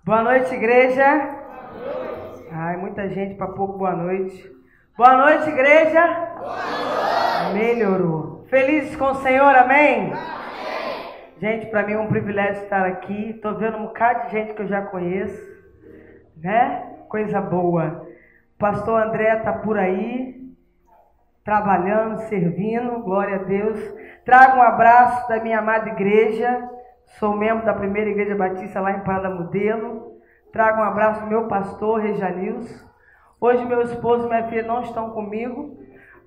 Boa noite, igreja. Ai, muita gente para pouco boa noite. Boa noite, igreja. Boa noite. Melhorou. Felizes com o Senhor, amém? Amém. Gente, para mim é um privilégio estar aqui. Estou vendo um bocado de gente que eu já conheço, né? Coisa boa. O pastor André está por aí, trabalhando, servindo, glória a Deus. Trago um abraço da minha amada igreja. Sou membro da primeira igreja batista lá em Parada Modelo. Trago um abraço do meu pastor, Rejanilson. Hoje meu esposo e minha filha não estão comigo,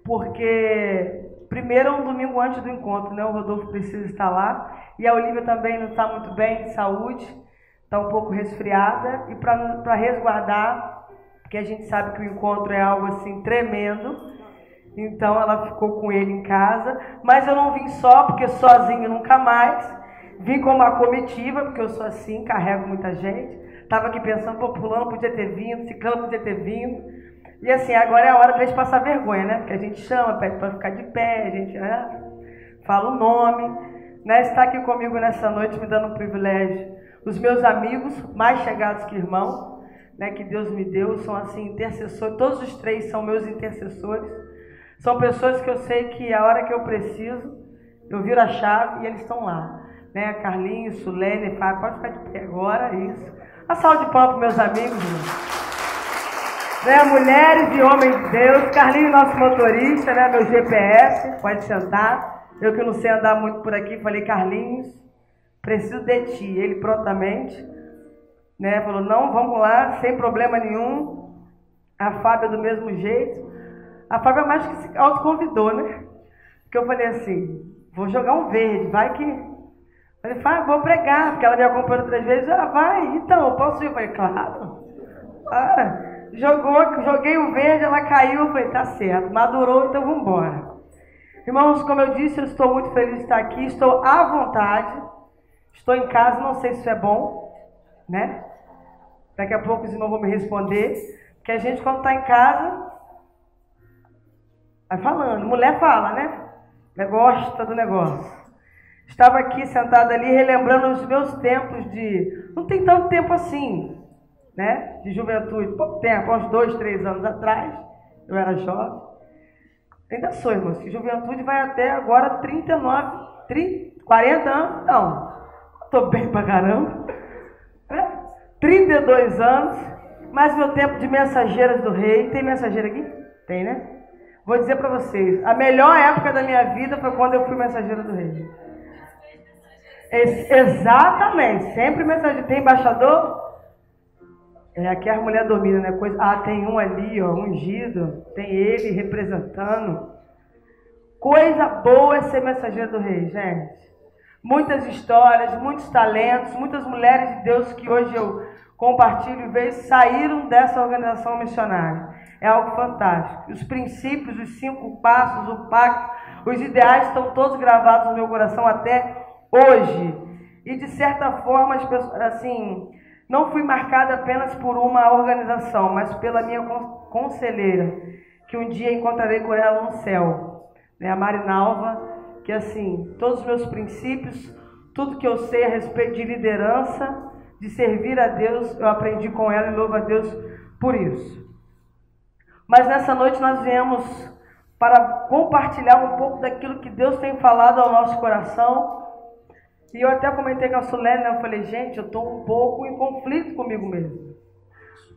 porque primeiro é um domingo antes do encontro, né? O Rodolfo precisa estar lá. E a Olivia também não está muito bem de saúde, está um pouco resfriada. E para resguardar, porque a gente sabe que o encontro é algo assim tremendo, então ela ficou com ele em casa. Mas eu não vim só, porque sozinho nunca mais. Vim com uma comitiva, porque eu sou assim, carrego muita gente. Estava aqui pensando, pô, fulano podia ter vindo, ciclano podia ter vindo. E assim, agora é a hora de a gente passar vergonha, né? Porque a gente chama, pede para ficar de pé, a gente fala o nome. Né? Está aqui comigo nessa noite, me dando um privilégio. Os meus amigos, mais chegados que irmão, né, que Deus me deu, são assim, intercessores. Todos os três são meus intercessores. São pessoas que eu sei que a hora que eu preciso, eu viro a chave e eles estão lá. Né? Carlinhos, Sulene, Fábio, pode ficar de pé agora, isso. A salva de palmas para meus amigos, né? Mulheres e homens de Deus. Carlinhos, nosso motorista, né? Meu GPS, pode sentar. Eu que não sei andar muito por aqui, falei, Carlinhos, preciso de ti. Ele prontamente, né? Falou, não, vamos lá, sem problema nenhum. A Fábia do mesmo jeito. A Fábia mais que se autoconvidou, né? Porque eu falei assim, vou jogar um verde, vai que... Ele falou, vou pregar, porque ela me acompanhou 3 vezes. Vai, então, eu posso ir? Eu falei, claro. Joguei o verde, ela caiu, eu falei, tá certo, madurou, então vamos embora. Irmãos, como eu disse, eu estou muito feliz de estar aqui, estou à vontade, estou em casa, não sei se isso é bom, né? Daqui a pouco os irmãos vão me responder, porque a gente quando está em casa, vai falando, mulher fala, né? Gosta do negócio. Estava aqui sentada ali, relembrando os meus tempos de... Não tem tanto tempo assim, né? De juventude. Pouco tempo, uns 2, 3 anos atrás. Eu era jovem. Ainda sou, irmãos. Juventude vai até agora 40 anos. Não. Estou bem pra caramba. 32 anos. Mas meu tempo de mensageiras do rei. Tem mensageira aqui? Tem, né? Vou dizer para vocês. A melhor época da minha vida foi quando eu fui mensageira do rei. Exatamente, sempre mensageiro. Tem embaixador? Aqui as mulheres dominam, né? Tem um ali, ó, ungido. Tem ele representando. Coisa boa é ser mensageiro do rei, gente. Muitas histórias, muitos talentos, muitas mulheres de Deus que hoje eu compartilho e vejo saíram dessa organização missionária. É algo fantástico. Os princípios, os 5 passos, o pacto, os ideais estão todos gravados no meu coração até hoje. E de certa forma, assim, não fui marcada apenas por uma organização, mas pela minha conselheira, que um dia encontrarei com ela no céu, né? A Marinalva, que assim, todos os meus princípios, tudo que eu sei a respeito de liderança, de servir a Deus, eu aprendi com ela e louvo a Deus por isso. Mas nessa noite nós viemos para compartilhar um pouco daquilo que Deus tem falado ao nosso coração. E eu até comentei com a Sulene, né? Eu falei, gente, eu estou um pouco em conflito comigo mesmo.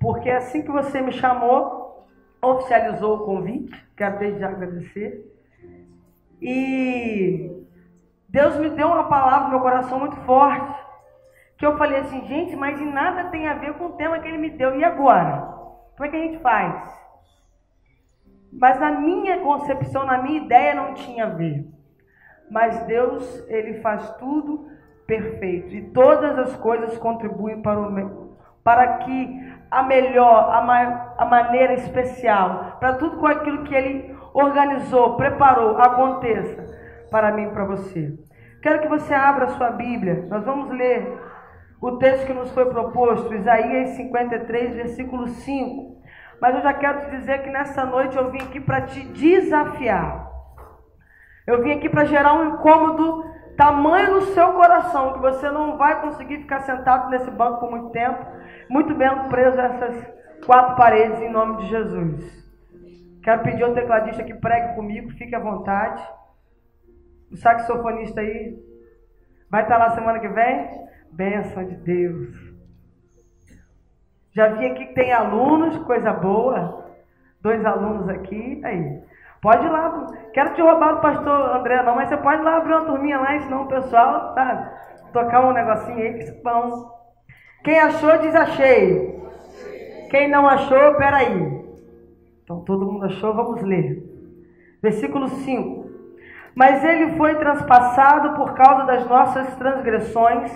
Porque assim que você me chamou, oficializou o convite, quero desde já agradecer. E Deus me deu uma palavra no meu coração muito forte, que eu falei assim, gente, mas nada tem a ver com o tema que Ele me deu. E agora? Como é que a gente faz? Mas na minha concepção, na minha ideia, não tinha a ver. Mas Deus, Ele faz tudo perfeito. E todas as coisas contribuem para que a melhor, a maneira especial, para tudo com aquilo que Ele organizou, preparou, aconteça para mim e para você. Quero que você abra a sua Bíblia. Nós vamos ler o texto que nos foi proposto, Isaías 53, versículo 5. Mas eu já quero te dizer que nessa noite eu vim aqui para te desafiar. Eu vim aqui para gerar um incômodo tamanho no seu coração, que você não vai conseguir ficar sentado nesse banco por muito tempo. muito bem preso a essas 4 paredes em nome de Jesus. Quero pedir ao tecladista que pregue comigo, fique à vontade. O saxofonista aí vai estar lá semana que vem? Bênção de Deus. Já vi aqui que tem alunos, coisa boa. 2 alunos aqui, aí. Pode ir lá. Quero te roubar do pastor André não, mas você pode ir lá abrir uma turminha lá, ensinar o pessoal, sabe? Tocar um negocinho aí que isso é bom. Quem achou, diz achei. Quem não achou, peraí. Então todo mundo achou, vamos ler. Versículo 5. Mas ele foi transpassado por causa das nossas transgressões,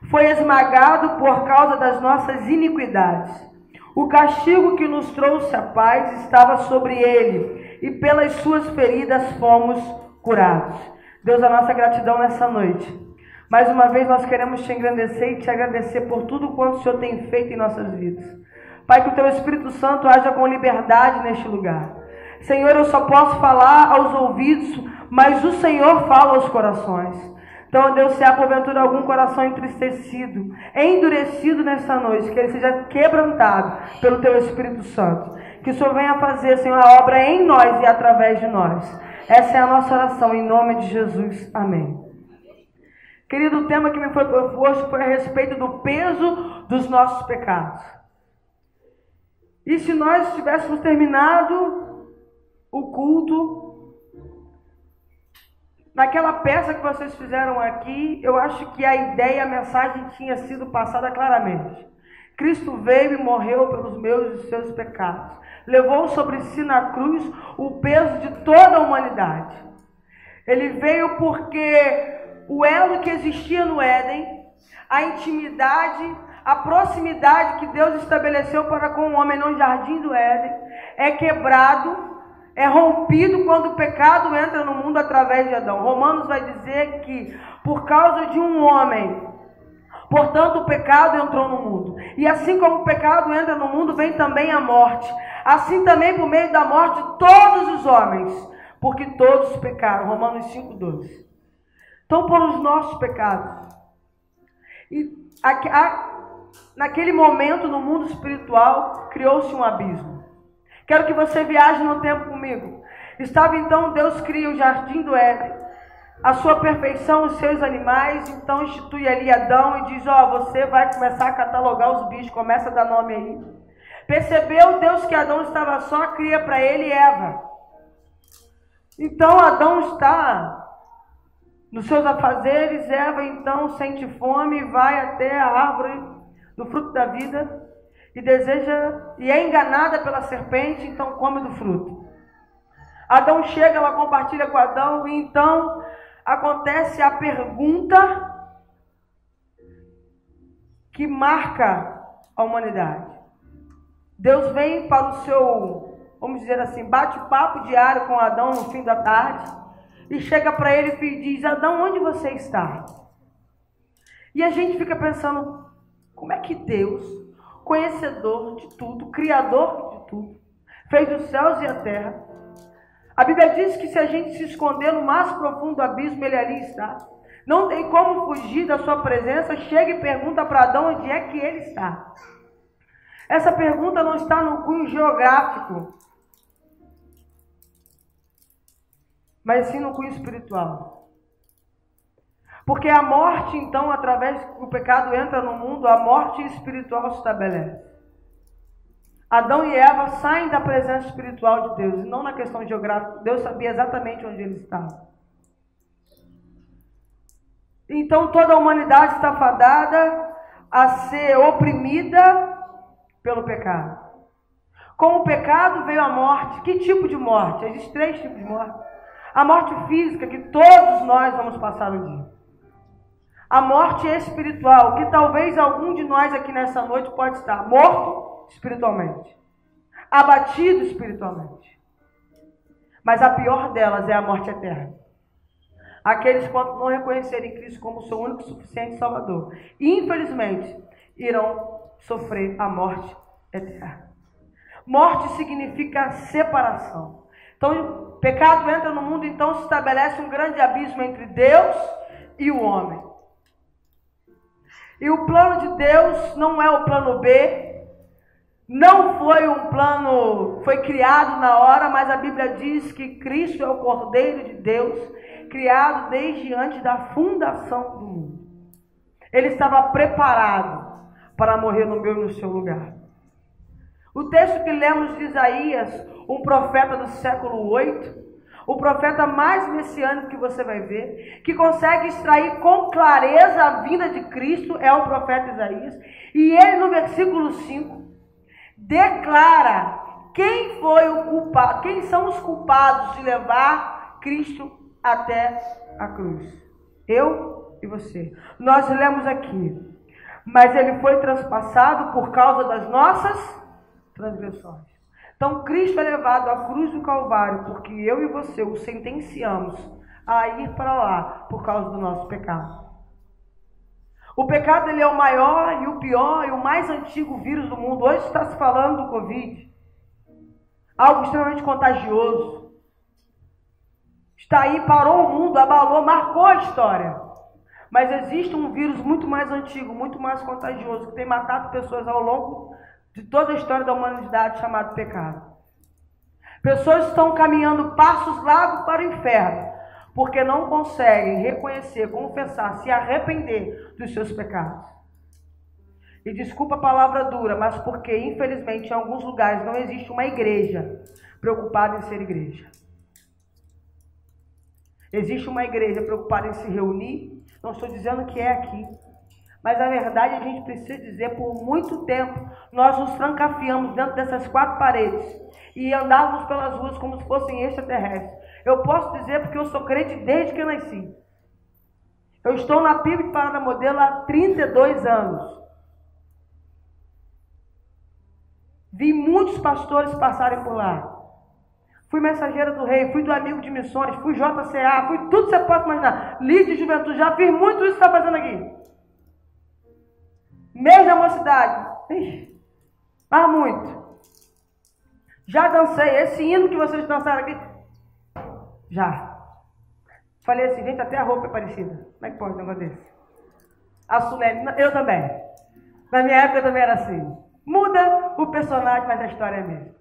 foi esmagado por causa das nossas iniquidades. O castigo que nos trouxe a paz estava sobre ele, e pelas suas feridas fomos curados. Deus, a nossa gratidão nessa noite. Mais uma vez nós queremos te engrandecer e te agradecer por tudo quanto o Senhor tem feito em nossas vidas. Pai, que o teu Espírito Santo haja com liberdade neste lugar. Senhor, eu só posso falar aos ouvidos, mas o Senhor fala aos corações. Então, Deus, se há porventura algum coração entristecido, endurecido nesta noite, que ele seja quebrantado pelo teu Espírito Santo. Que o Senhor venha fazer, Senhor, a obra em nós e através de nós. Essa é a nossa oração, em nome de Jesus. Amém. Querido, o tema que me foi proposto foi a respeito do peso dos nossos pecados. E se nós tivéssemos terminado o culto, naquela peça que vocês fizeram aqui, eu acho que a ideia, a mensagem tinha sido passada claramente. Cristo veio e morreu pelos meus e seus pecados. Levou sobre si na cruz o peso de toda a humanidade. Ele veio porque o elo que existia no Éden, a intimidade, a proximidade que Deus estabeleceu para com o homem no jardim do Éden, é quebrado, é rompido quando o pecado entra no mundo através de Adão. Romanos vai dizer que por causa de um homem, portanto o pecado entrou no mundo. E assim como o pecado entra no mundo, vem também a morte. Assim também por meio da morte todos os homens, porque todos pecaram. Romanos 5:12. Então por os nossos pecados. E naquele momento no mundo espiritual criou-se um abismo. Quero que você viaje no tempo comigo. Estava então, Deus cria o jardim do Éden, a sua perfeição, os seus animais. Então institui ali Adão e diz, você vai começar a catalogar os bichos, começa a dar nome aí. Percebeu Deus que Adão estava só, cria para ele Eva. Então Adão está nos seus afazeres, Eva então sente fome e vai até a árvore do fruto da vida e deseja, e é enganada pela serpente, então come do fruto. Adão chega, ela compartilha com Adão e então acontece a pergunta que marca a humanidade. Deus vem para o seu, vamos dizer assim, bate-papo diário com Adão no fim da tarde e chega para ele e diz, Adão, onde você está? E a gente fica pensando, como é que Deus, conhecedor de tudo, criador de tudo, fez os céus e a terra? A Bíblia diz que se a gente se esconder no mais profundo abismo, ele ali está. Não tem como fugir da sua presença. Chega e pergunta para Adão onde é que ele está. Essa pergunta não está no cunho geográfico, mas sim no cunho espiritual. Porque a morte, então, através que o pecado entra no mundo, a morte espiritual se estabelece. Adão e Eva saem da presença espiritual de Deus, e não na questão geográfica. Deus sabia exatamente onde eles estavam. Então toda a humanidade está fadada a ser oprimida pelo pecado. Com o pecado veio a morte. Que tipo de morte? Existem 3 tipos de morte. A morte física, que todos nós vamos passar um dia. A morte espiritual, que talvez algum de nós aqui nessa noite pode estar morto espiritualmente, abatido espiritualmente. Mas a pior delas é a morte eterna. Aqueles que não reconhecerem Cristo como seu único e suficiente Salvador, infelizmente, irão sofrer a morte eterna. Morte significa separação. Então, o pecado entra no mundo, então se estabelece um grande abismo entre Deus e o homem. E o plano de Deus não é o plano B, não foi um plano, foi criado na hora, mas a Bíblia diz que Cristo é o Cordeiro de Deus, criado desde antes da fundação do mundo. Ele estava preparado para morrer no meu e no seu lugar. O texto que lemos de Isaías, um profeta do século 8, o profeta mais messiânico que você vai ver, que consegue extrair com clareza a vinda de Cristo, é o profeta Isaías. E ele no versículo 5 declara quem foi o culpado, quem são os culpados de levar Cristo até a cruz. Eu e você. Nós lemos aqui, mas ele foi transpassado por causa das nossas transgressões. Então Cristo é levado à cruz do Calvário porque eu e você o sentenciamos a ir para lá por causa do nosso pecado. O pecado, ele é o maior e o pior e o mais antigo vírus do mundo. Hoje está se falando do Covid, algo extremamente contagioso. Está aí, parou o mundo, abalou, marcou a história. Mas existe um vírus muito mais antigo, muito mais contagioso, que tem matado pessoas ao longo de toda a história da humanidade, chamado pecado. Pessoas estão caminhando passos largos para o inferno, porque não conseguem reconhecer, confessar, se arrepender dos seus pecados. E desculpa a palavra dura, mas porque infelizmente em alguns lugares não existe uma igreja preocupada em ser igreja. Existe uma igreja preocupada em se reunir, não estou dizendo que é aqui, mas a verdade a gente precisa dizer, por muito tempo nós nos trancafiamos dentro dessas quatro paredes e andávamos pelas ruas como se fossem extraterrestres. Eu posso dizer porque eu sou crente desde que eu nasci. Eu estou na PIB de Parada Modelo há 32 anos. Vi muitos pastores passarem por lá. Fui mensageira do rei, fui do amigo de missões, fui JCA, fui tudo que você pode imaginar. Líder de juventude, já fiz muito isso que está fazendo aqui. Mês da mocidade, mas muito. Já dancei, esse hino que vocês dançaram aqui, já. Falei assim, gente, até a roupa é parecida. Como é que pode um negócio desse? A Sulene, eu também. Na minha época eu também era assim. Muda o personagem, mas a história é a mesma.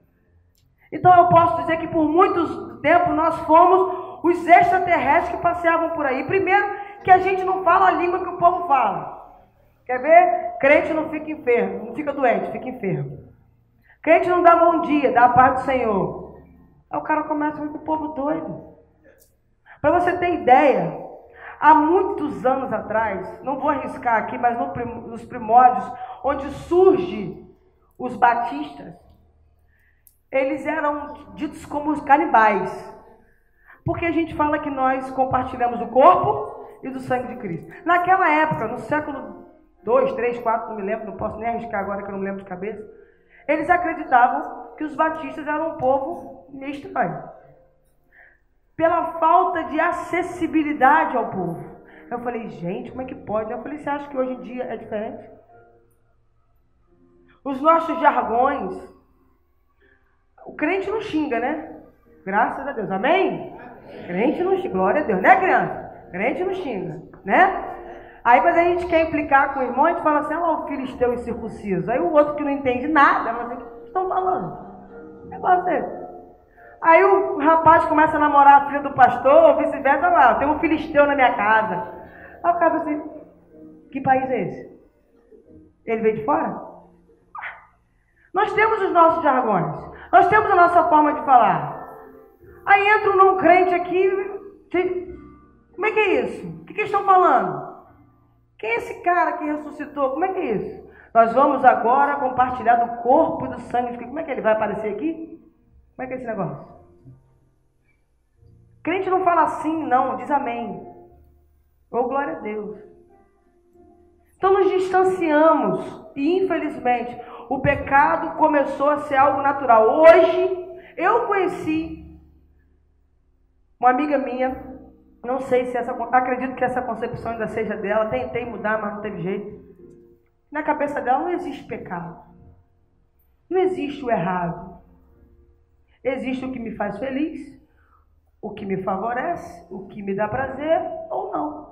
Então eu posso dizer que por muito tempo nós fomos os extraterrestres que passeavam por aí. Primeiro, que a gente não fala a língua que o povo fala. Quer ver? Crente não fica enfermo, não fica doente, fica enfermo. Crente não dá bom dia, dá a paz do Senhor. Aí o cara começa a ver com o povo doido. Para você ter ideia, há muitos anos atrás, não vou arriscar aqui, mas nos primórdios, onde surge os batistas, eles eram ditos como os canibais. Porque a gente fala que nós compartilhamos do corpo e do sangue de Cristo. Naquela época, no século 2, 3, 4, não me lembro, não posso nem arriscar agora que eu não me lembro de cabeça, eles acreditavam que os batistas eram um povo meio estranho. Pela falta de acessibilidade ao povo. Eu falei, gente, como é que pode? Eu falei, você acha que hoje em dia é diferente? Os nossos jargões, o crente não xinga, né? Graças a Deus, amém? Crente não xinga, glória a Deus, né, criança? Crente não xinga, né? Aí quando a gente quer implicar com o irmão, a gente fala assim, olha lá o filisteu incircunciso. Aí o outro que não entende nada, mas o que estão falando? Negócio desse. Aí o rapaz começa a namorar a filha do pastor, ou vice-versa, lá, tem um filisteu na minha casa. Aí o cara assim, que país é esse? Ele veio de fora? Nós temos os nossos jargões, nós temos a nossa forma de falar. Aí entra um não crente aqui, como é que é isso? O que eles estão falando? Quem é esse cara que ressuscitou? Como é que é isso? Nós vamos agora compartilhar do corpo e do sangue. Como é que ele vai aparecer aqui? Como é que é esse negócio? Crente não fala assim, não, diz amém. Ou glória a Deus. Então nos distanciamos e infelizmente o pecado começou a ser algo natural. Hoje eu conheci uma amiga minha, não sei se acredito que essa concepção ainda seja dela, tentei mudar, mas não teve jeito. Na cabeça dela não existe pecado. Não existe o errado. Existe o que me faz feliz, o que me favorece, o que me dá prazer ou não.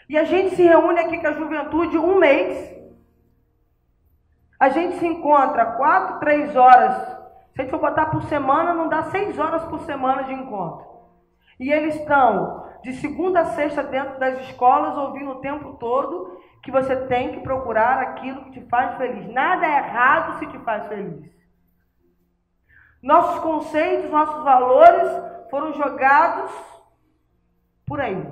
E a gente se reúne aqui com a juventude um mês. A gente se encontra 4, 3 horas. Se a gente for botar por semana, não dá 6 horas por semana de encontro. E eles estão de segunda a sexta dentro das escolas, ouvindo o tempo todo que você tem que procurar aquilo que te faz feliz. Nada é errado se te faz feliz. Nossos conceitos, nossos valores foram jogados por aí.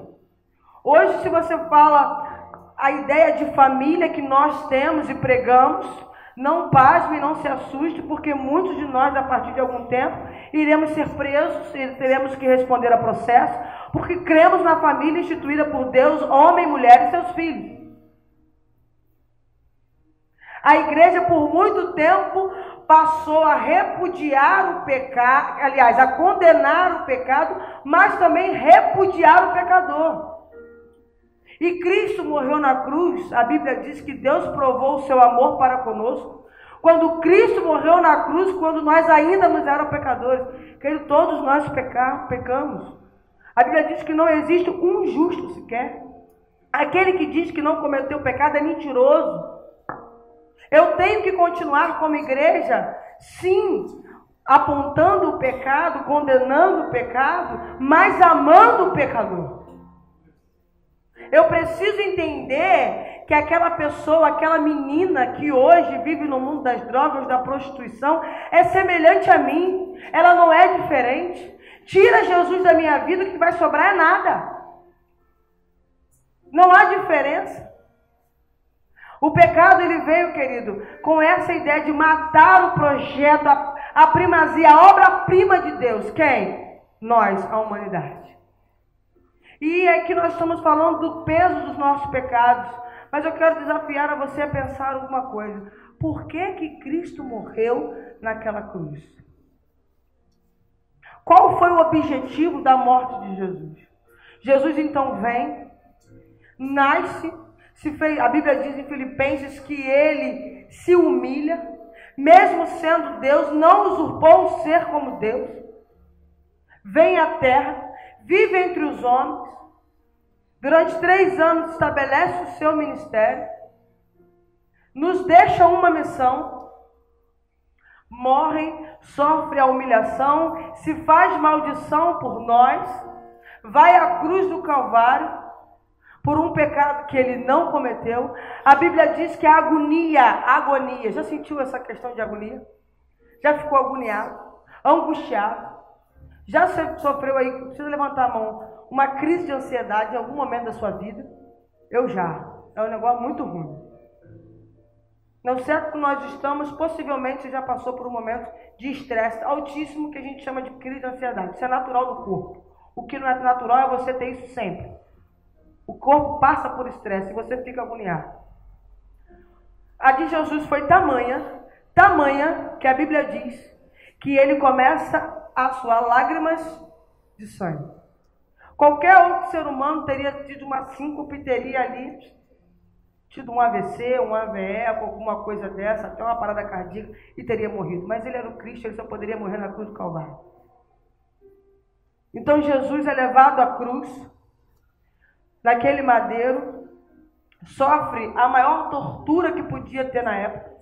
Hoje, se você fala a ideia de família que nós temos e pregamos, não pasme, não se assuste, porque muitos de nós, a partir de algum tempo, iremos ser presos, teremos que responder a processo, porque cremos na família instituída por Deus, homem, mulher e seus filhos. A igreja, por muito tempo, passou a repudiar o pecado, aliás, a condenar o pecado, mas também repudiar o pecador. E Cristo morreu na cruz. A Bíblia diz que Deus provou o seu amor para conosco. Quando Cristo morreu na cruz, quando nós ainda nos éramos pecadores, que todos nós pecamos. A Bíblia diz que não existe um justo sequer. Aquele que diz que não cometeu pecado é mentiroso. Eu tenho que continuar como igreja, sim, apontando o pecado, condenando o pecado, mas amando o pecador. Eu preciso entender que aquela pessoa, aquela menina que hoje vive no mundo das drogas, da prostituição, é semelhante a mim. Ela não é diferente. Tira Jesus da minha vida, que vai sobrar é nada. Não há diferença. O pecado, ele veio, querido, com essa ideia de matar o projeto, a primazia, a obra-prima de Deus. Quem? Nós, a humanidade. E aqui nós estamos falando do peso dos nossos pecados. Mas eu quero desafiar a você a pensar alguma coisa. Por que Cristo morreu naquela cruz? Qual foi o objetivo da morte de Jesus? Jesus então vem, nasce, a Bíblia diz em Filipenses que ele se humilha, mesmo sendo Deus, não usurpou o ser como Deus. Vem à terra, vive entre os homens, durante 3 anos estabelece o seu ministério, nos deixa uma missão, morre, sofre a humilhação, se faz maldição por nós, vai à cruz do Calvário, por um pecado que ele não cometeu. A Bíblia diz que a agonia, já sentiu essa questão de agonia? Já ficou agoniado, angustiado? Já sofreu aí, precisa levantar a mão, uma crise de ansiedade em algum momento da sua vida? Eu já. É um negócio muito ruim. No certo que nós estamos, possivelmente você já passou por um momento de estresse altíssimo, que a gente chama de crise de ansiedade. Isso é natural do corpo. O que não é natural é você ter isso sempre. O corpo passa por estresse e você fica agoniado. A de Jesus foi tamanha, que a Bíblia diz que ele começa a suar lágrimas de sangue. Qualquer outro ser humano teria tido uma síncope, teria ali tido um AVC, um AVE, alguma coisa dessa, até uma parada cardíaca, e teria morrido. Mas ele era o Cristo, ele só poderia morrer na cruz do Calvário. Então Jesus é levado à cruz, naquele madeiro, sofre a maior tortura que podia ter na época.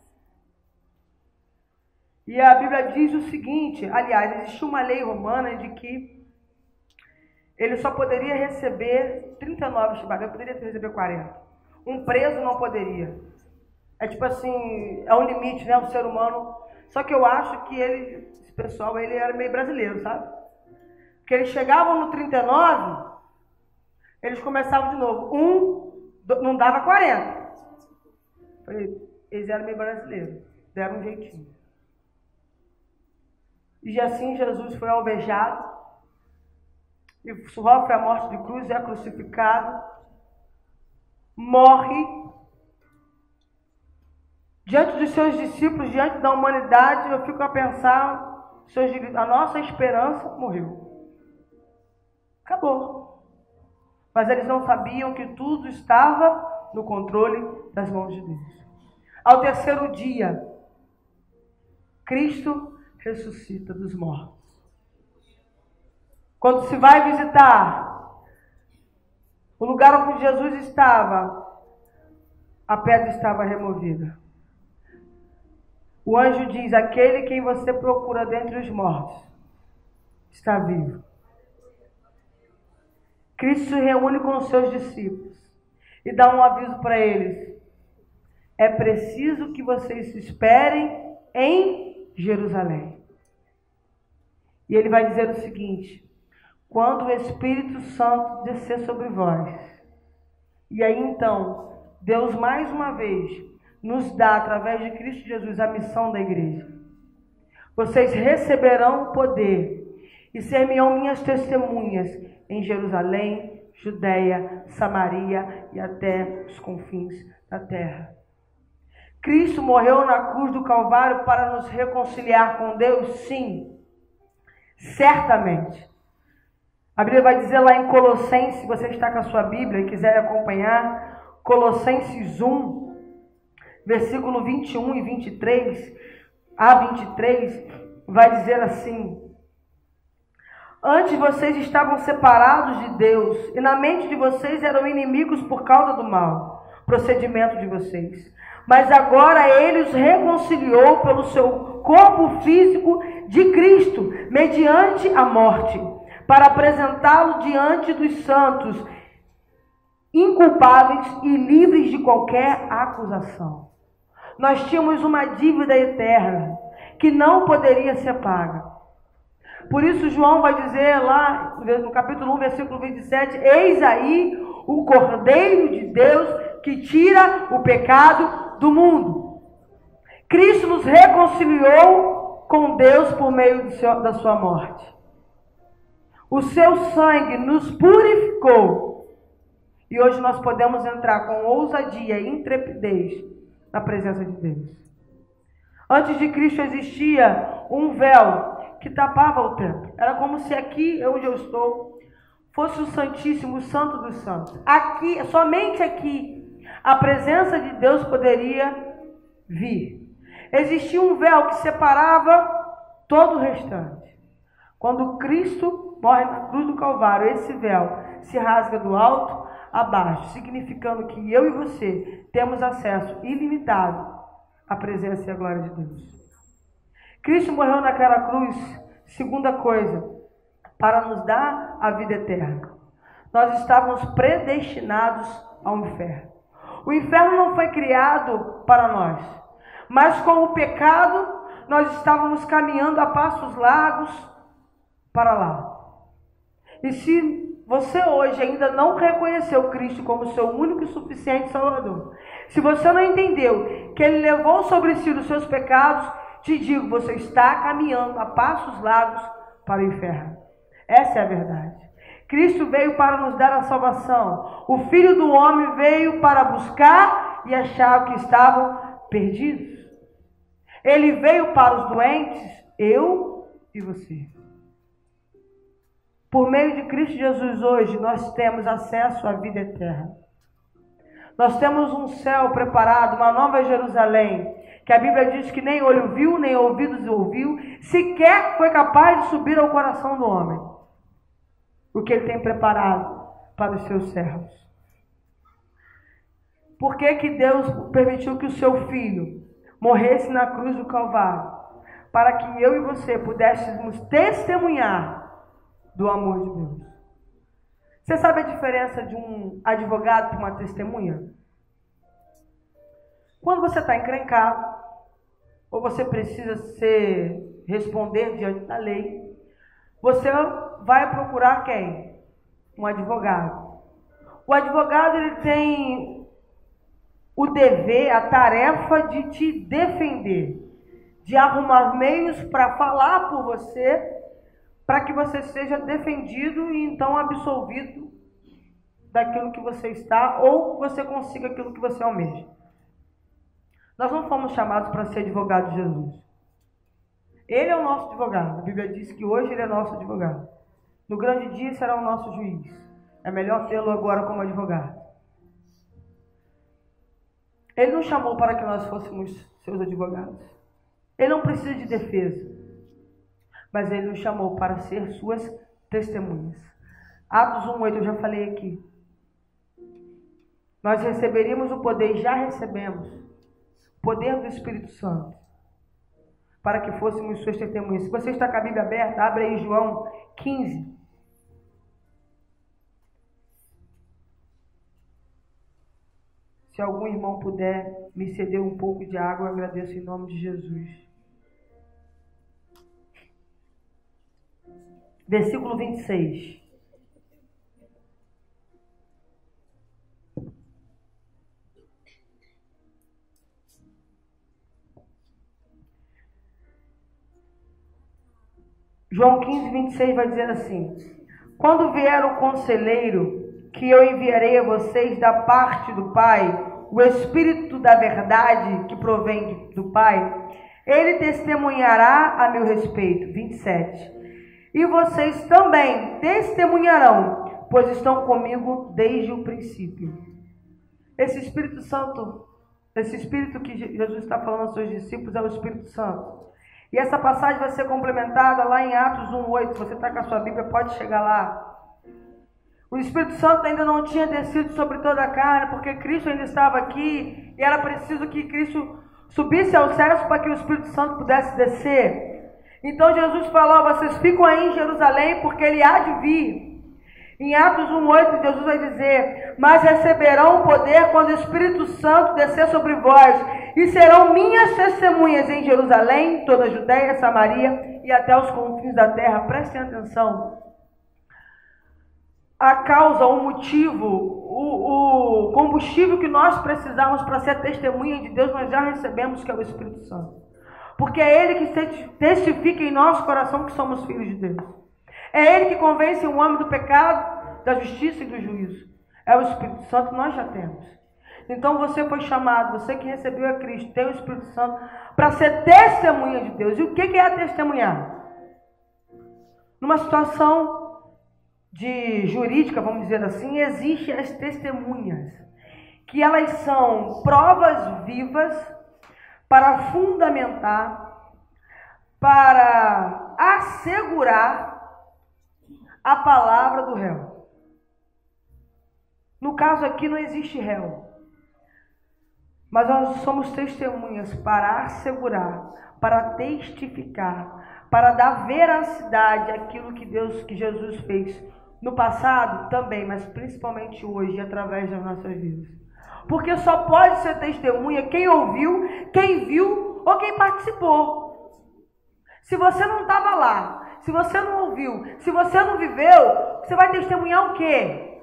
E a Bíblia diz o seguinte, aliás, existia uma lei romana de que ele só poderia receber 39 chibatas, ele poderia receber 40. Um preso não poderia. É tipo assim, é um limite, né? O ser humano. Só que eu acho que esse pessoal, ele era meio brasileiro, sabe? Porque eles chegavam no 39, eles começavam de novo. Não dava 40. Eles eram meio brasileiros, deram um jeitinho. E assim Jesus foi alvejado, e sofre a morte de cruz, é crucificado, morre. Diante dos seus discípulos, diante da humanidade, eu fico a pensar, a nossa esperança morreu. Acabou. Mas eles não sabiam que tudo estava no controle das mãos de Deus. Ao terceiro dia, Cristo ressuscita dos mortos. Quando se vai visitar O lugar onde Jesus estava, a pedra estava removida. O anjo diz: aquele quem você procura dentre os mortos está vivo. Cristo se reúne com os seus discípulos e dá um aviso para eles: é preciso que vocês se esperem em Jerusalém. E ele vai dizer o seguinte: quando o Espírito Santo descer sobre vós. E aí então, Deus mais uma vez nos dá, através de Cristo Jesus, a missão da igreja. Vocês receberão poder e ser-me-ão minhas testemunhas em Jerusalém, Judeia, Samaria e até os confins da terra. Cristo morreu na cruz do Calvário para nos reconciliar com Deus? Sim, certamente. A Bíblia vai dizer lá em Colossenses, se você está com a sua Bíblia e quiser acompanhar, Colossenses 1, versículo 21 e 23, a 23, vai dizer assim: antes vocês estavam separados de Deus, e na mente de vocês eram inimigos por causa do mau procedimento de vocês. Mas agora Ele os reconciliou pelo seu corpo físico de Cristo, mediante a morte, para apresentá-lo diante dos santos, inculpáveis e livres de qualquer acusação. Nós tínhamos uma dívida eterna, que não poderia ser paga. Por isso João vai dizer lá no capítulo 1, versículo 27, eis aí o Cordeiro de Deus que tira o pecado do mundo. Cristo nos reconciliou com Deus por meio da sua morte. O seu sangue nos purificou. E hoje nós podemos entrar com ousadia e intrepidez na presença de Deus. Antes de Cristo existia um véu que tapava o templo. Era como se aqui, onde eu estou, fosse o Santíssimo, o Santo dos Santos. Aqui, somente aqui, a presença de Deus poderia vir. Existia um véu que separava todo o restante. Quando Cristo morre na cruz do Calvário, esse véu se rasga do alto a baixo, significando que eu e você temos acesso ilimitado à presença e à glória de Deus. Cristo morreu naquela cruz, segunda coisa, para nos dar a vida eterna. Nós estávamos predestinados ao inferno. O inferno não foi criado para nós, mas com o pecado nós estávamos caminhando a passos largos para lá. E se você hoje ainda não reconheceu Cristo como seu único e suficiente Salvador, se você não entendeu que Ele levou sobre si os seus pecados, te digo, você está caminhando a passos largos para o inferno. Essa é a verdade. Cristo veio para nos dar a salvação. O Filho do Homem veio para buscar e achar o que estavam perdidos. Ele veio para os doentes, eu e você. Por meio de Cristo Jesus hoje, nós temos acesso à vida eterna. Nós temos um céu preparado, uma nova Jerusalém, que a Bíblia diz que nem olho viu, nem ouvidos ouviu, sequer foi capaz de subir ao coração do homem. O que Ele tem preparado para os seus servos. Por que que Deus permitiu que o seu Filho morresse na cruz do Calvário? Para que eu e você pudéssemos testemunhar do amor de Deus. Você sabe a diferença de um advogado para uma testemunha? Quando você está encrencado, ou você precisa responder diante da lei, você vai procurar quem? Um advogado. O advogado ele tem o dever, a tarefa de te defender, de arrumar meios para falar por você, para que você seja defendido e então absolvido daquilo que você está, ou você consiga aquilo que você almeja. Nós não fomos chamados para ser advogado de Jesus. Ele é o nosso advogado. A Bíblia diz que hoje Ele é nosso advogado. No grande dia será o nosso juiz. É melhor tê-lo agora como advogado. Ele nos chamou para que nós fôssemos seus advogados. Ele não precisa de defesa. Mas Ele nos chamou para ser suas testemunhas. Atos 1:8 eu já falei aqui. nós receberíamos o poder, e já recebemos, o poder do Espírito Santo, para que fôssemos suas testemunhas. Se você está com a Bíblia aberta, abre aí João 15. Se algum irmão puder me ceder um pouco de água, eu agradeço em nome de Jesus. Versículo 26. João 15, 26 vai dizer assim: quando vier o conselheiro que eu enviarei a vocês da parte do Pai, o Espírito da verdade que provém do Pai, ele testemunhará a meu respeito. 27. E vocês também testemunharão, pois estão comigo desde o princípio. Esse Espírito Santo, esse Espírito que Jesus está falando aos seus discípulos é o Espírito Santo. E essa passagem vai ser complementada lá em Atos 1:8. Se você está com a sua Bíblia, pode chegar lá. O Espírito Santo ainda não tinha descido sobre toda a carne, porque Cristo ainda estava aqui, e era preciso que Cristo subisse aos céus para que o Espírito Santo pudesse descer. Então Jesus falou: vocês ficam aí em Jerusalém, porque ele há de vir. Em Atos 1:8, Jesus vai dizer: mas receberão poder quando o Espírito Santo descer sobre vós, e serão minhas testemunhas em Jerusalém, toda a Judéia, Samaria e até os confins da terra. Prestem atenção. A causa, o motivo, o combustível que nós precisamos para ser testemunha de Deus, nós já recebemos, que é o Espírito Santo. Porque é Ele que testifica em nosso coração que somos filhos de Deus. É Ele que convence o homem do pecado, da justiça e do juízo. É o Espírito Santo que nós já temos. Então você foi chamado, você que recebeu a Cristo, tem o Espírito Santo, para ser testemunha de Deus. E o que é testemunhar? Numa situação jurídica, vamos dizer assim, existem as testemunhas, que elas são provas vivas para fundamentar, para assegurar a palavra do réu. No caso aqui não existe réu, mas nós somos testemunhas para assegurar, para testificar, para dar veracidade àquilo que Jesus fez no passado também, mas principalmente hoje, através das nossas vidas. Porque só pode ser testemunha quem ouviu, quem viu ou quem participou. Se você não estava lá, se você não ouviu, se você não viveu, você vai testemunhar o quê?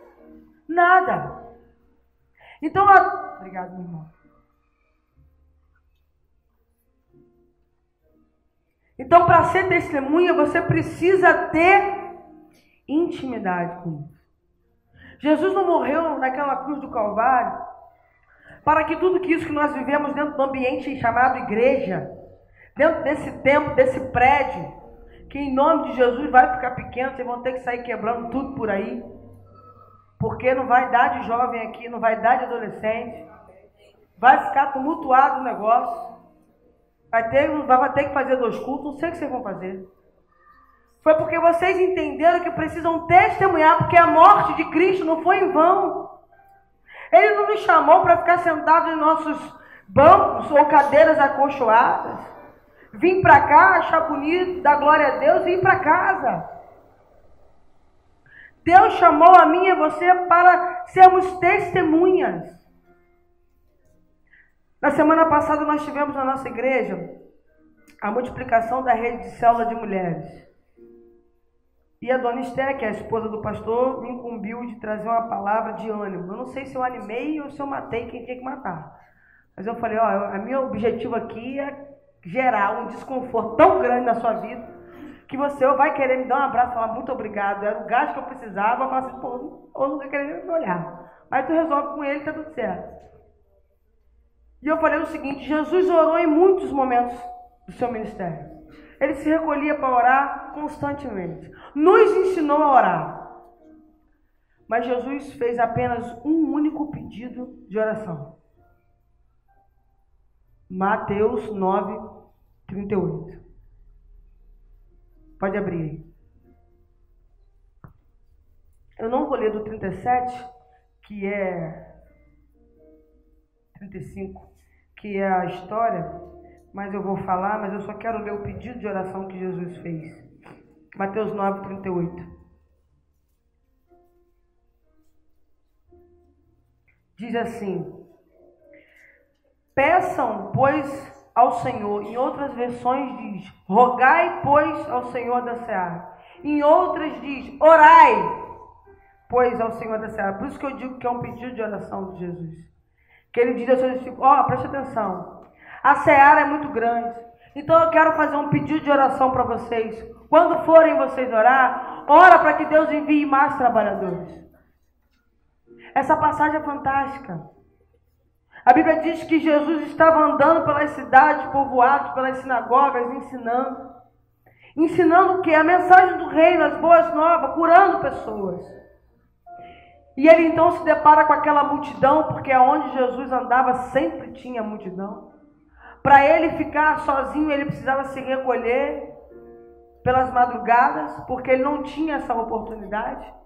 Nada. Então, obrigado, meu irmão. Então, para ser testemunha, você precisa ter intimidade com Deus. Jesus não morreu naquela cruz do Calvário para que tudo isso que nós vivemos dentro do ambiente chamado igreja, dentro desse templo, desse prédio, que em nome de Jesus vai ficar pequeno, vocês vão ter que sair quebrando tudo por aí, porque não vai dar de jovem aqui, não vai dar de adolescente, vai ficar tumultuado o negócio, vai ter que fazer 2 cultos, não sei o que vocês vão fazer. Foi porque vocês entenderam que precisam testemunhar, porque a morte de Cristo não foi em vão. Ele não nos chamou para ficar sentados em nossos bancos ou cadeiras acolchoadas. Vim para cá, achar bonito, dar glória a Deus e ir para casa. Deus chamou a mim e a você para sermos testemunhas. Na semana passada nós tivemos na nossa igreja a multiplicação da rede de célula de mulheres. E a dona Esther, que é a esposa do pastor, me incumbiu de trazer uma palavra de ânimo. Eu não sei se eu animei ou se eu matei quem tinha que matar. Mas eu falei, meu objetivo aqui é gerar um desconforto tão grande na sua vida, que você vai querer me dar um abraço e falar muito obrigado, era o gás que eu precisava, eu falar assim, eu não tô querendo me olhar. Mas tu resolve com ele, tá tudo certo. E eu falei o seguinte: Jesus orou em muitos momentos do seu ministério. Ele se recolhia para orar constantemente. Nos ensinou a orar. Mas Jesus fez apenas um único pedido de oração. Mateus 9:38. Pode abrir aí. Eu não vou ler do 37, que é 35, que é a história, mas eu vou falar, mas eu só quero ler o pedido de oração que Jesus fez. Mateus 9, 38. Diz assim: peçam, pois, ao Senhor. Em outras versões diz: rogai, pois, ao Senhor da seara. Em outras diz: orai, pois, ao Senhor da seara. Por isso que eu digo que é um pedido de oração de Jesus. Que ele diz aos seus discípulos: preste atenção, a seara é muito grande, então eu quero fazer um pedido de oração para vocês. Quando forem vocês orar, ora para que Deus envie mais trabalhadores. Essa passagem é fantástica. A Bíblia diz que Jesus estava andando pelas cidades, povoados, pelas sinagogas, ensinando. Ensinando o quê? A mensagem do reino, as boas novas, curando pessoas. E ele então se depara com aquela multidão, porque aonde Jesus andava sempre tinha multidão. Para ele ficar sozinho, ele precisava se recolher pelas madrugadas, porque ele não tinha essa oportunidade.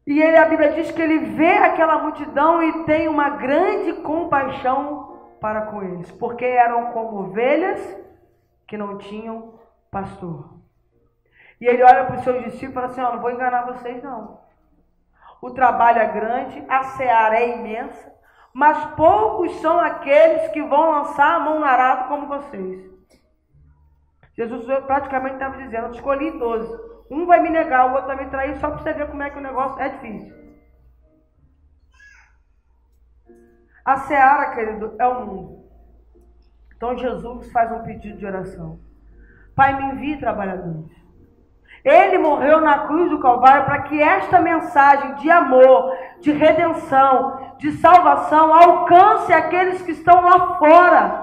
E a Bíblia diz que ele vê aquela multidão e tem uma grande compaixão para com eles, porque eram como ovelhas que não tinham pastor. E ele olha para os seus discípulos e fala assim: não vou enganar vocês não. O trabalho é grande, a seara é imensa, mas poucos são aqueles que vão lançar a mão no arado como vocês. Jesus praticamente estava dizendo: eu escolhi 12. Um vai me negar, o outro vai me trair, só para você ver como é que o negócio é difícil. A seara, querido, é o mundo. Então Jesus faz um pedido de oração: Pai, me envie trabalhadores. Ele morreu na cruz do Calvário para que esta mensagem de amor, de redenção, de salvação alcance aqueles que estão lá fora.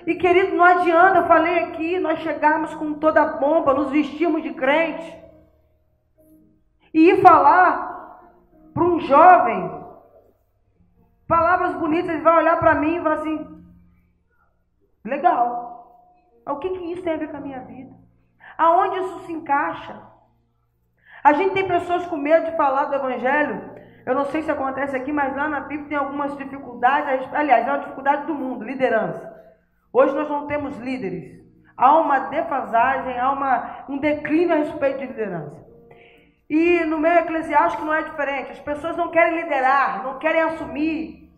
E querido, não adianta, eu falei aqui, nós chegarmos com toda a pompa, nos vestirmos de crente e ir falar para um jovem palavras bonitas. Ele vai olhar para mim e vai assim: legal, mas o que isso tem a ver com a minha vida? Aonde isso se encaixa? A gente tem pessoas com medo de falar do evangelho. Eu não sei se acontece aqui, mas lá na Bíblia tem algumas dificuldades. Aliás, é uma dificuldade do mundo, liderança. Hoje nós não temos líderes. Há uma defasagem, há um declínio a respeito de liderança. E no meio eclesiástico não é diferente. As pessoas não querem liderar, não querem assumir.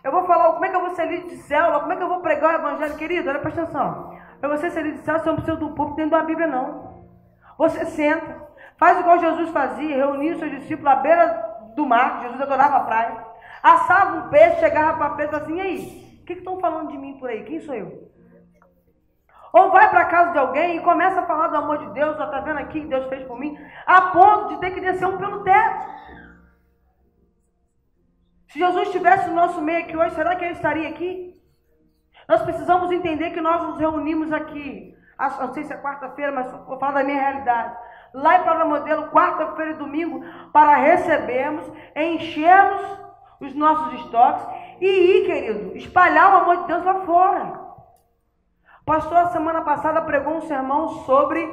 Eu vou falar: como é que eu vou ser líder de célula? Como é que eu vou pregar o evangelho? Querido, olha, presta atenção. Para você ser líder de célula, você não precisa do púlpito dentro da Bíblia, não. Você senta, faz igual Jesus fazia, reunia os seus discípulos à beira do mar. Jesus adorava a praia. Assava um peixe, chegava para Pedro e falava assim: e aí? O que estão falando de mim por aí? Quem sou eu? Ou vai para a casa de alguém e começa a falar do amor de Deus. Está vendo aqui que Deus fez por mim? A ponto de ter que descer um pelo teto. Se Jesus estivesse no nosso meio aqui hoje, será que ele estaria aqui? Nós precisamos entender que nós nos reunimos aqui. Não sei se é quarta-feira, mas vou falar da minha realidade. Lá em Paulo Modelo, quarta-feira e domingo, para recebermos, enchermos os nossos estoques e ir, querido, espalhar o amor de Deus lá fora. O pastor, a semana passada, pregou um sermão sobre,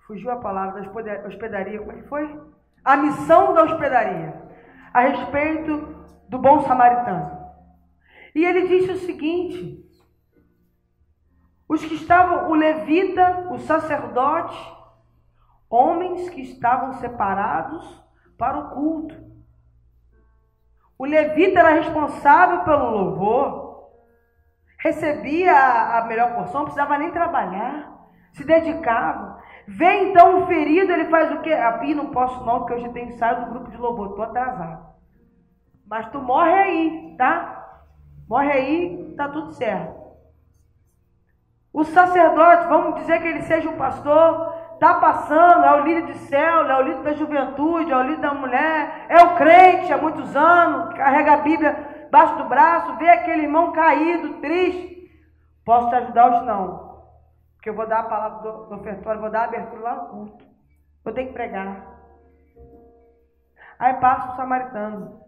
fugiu a palavra, da hospedaria, como é que foi? A missão da hospedaria, a respeito do bom samaritano. E ele disse o seguinte: os que estavam, o levita, o sacerdote, homens que estavam separados para o culto. O levita era responsável pelo louvor, recebia a melhor porção, não precisava nem trabalhar, se dedicava. Vem então o ferido, ele faz o quê? Não posso não, porque hoje tem ensaio do grupo de louvor, estou atrasado. Mas tu morre aí, tá? Morre aí, tá tudo certo. O sacerdote, vamos dizer que ele seja um pastor, está passando, é o líder de célula, é o líder da juventude, é o líder da mulher, é o crente há muitos anos, carrega a Bíblia embaixo do braço, vê aquele irmão caído, triste. Posso te ajudar hoje? Não. Porque eu vou dar a palavra do ofertório, vou dar a abertura lá no culto. Vou ter que pregar. Aí passa o samaritano.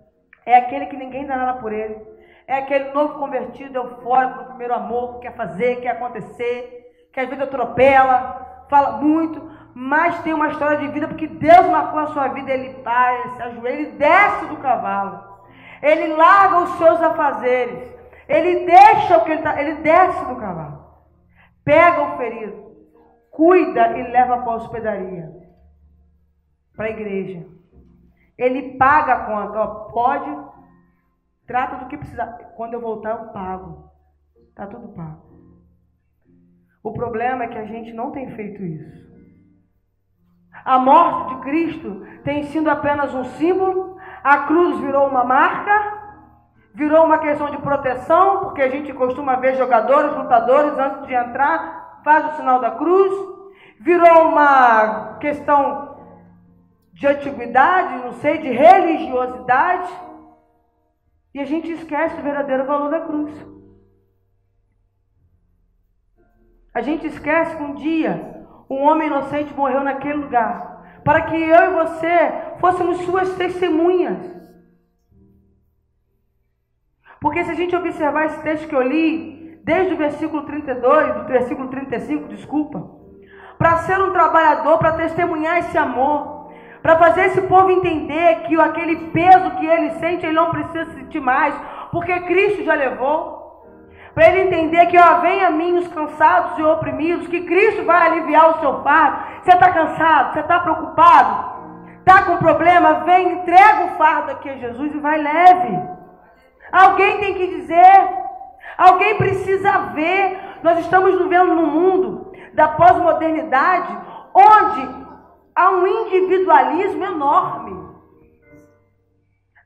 É aquele que ninguém dá nada por ele. É aquele novo convertido, eufórico do primeiro amor, que quer fazer, quer acontecer, que às vezes atropela, fala muito, mas tem uma história de vida, porque Deus marcou a sua vida. Ele para, ele se ajoelha, ele desce do cavalo, ele larga os seus afazeres, ele deixa o que ele desce do cavalo, pega o ferido, cuida e leva para a hospedaria, para a igreja. Ele paga a conta, ó, pode, trata do que precisar. Quando eu voltar eu pago, está tudo pago. O problema é que a gente não tem feito isso. A morte de Cristo tem sido apenas um símbolo, a cruz virou uma marca, virou uma questão de proteção, porque a gente costuma ver jogadores, lutadores, antes de entrar, faz o sinal da cruz, virou uma questão de antiguidade, não sei, de religiosidade, e a gente esquece o verdadeiro valor da cruz. A gente esquece que um dia um homem inocente morreu naquele lugar, para que eu e você fôssemos suas testemunhas. Porque se a gente observar esse texto que eu li, desde o versículo 32, do versículo 35, desculpa, para ser um trabalhador, para testemunhar esse amor, para fazer esse povo entender que aquele peso que ele sente, ele não precisa sentir mais, porque Cristo já levou. Para ele entender que, ó, vem a mim os cansados e oprimidos, que Cristo vai aliviar o seu fardo. Você está cansado? Você está preocupado? Está com problema? Vem, entrega o fardo aqui a Jesus e vai leve. Alguém tem que dizer, alguém precisa ver. Nós estamos vivendo num mundo da pós-modernidade, onde há um individualismo enorme.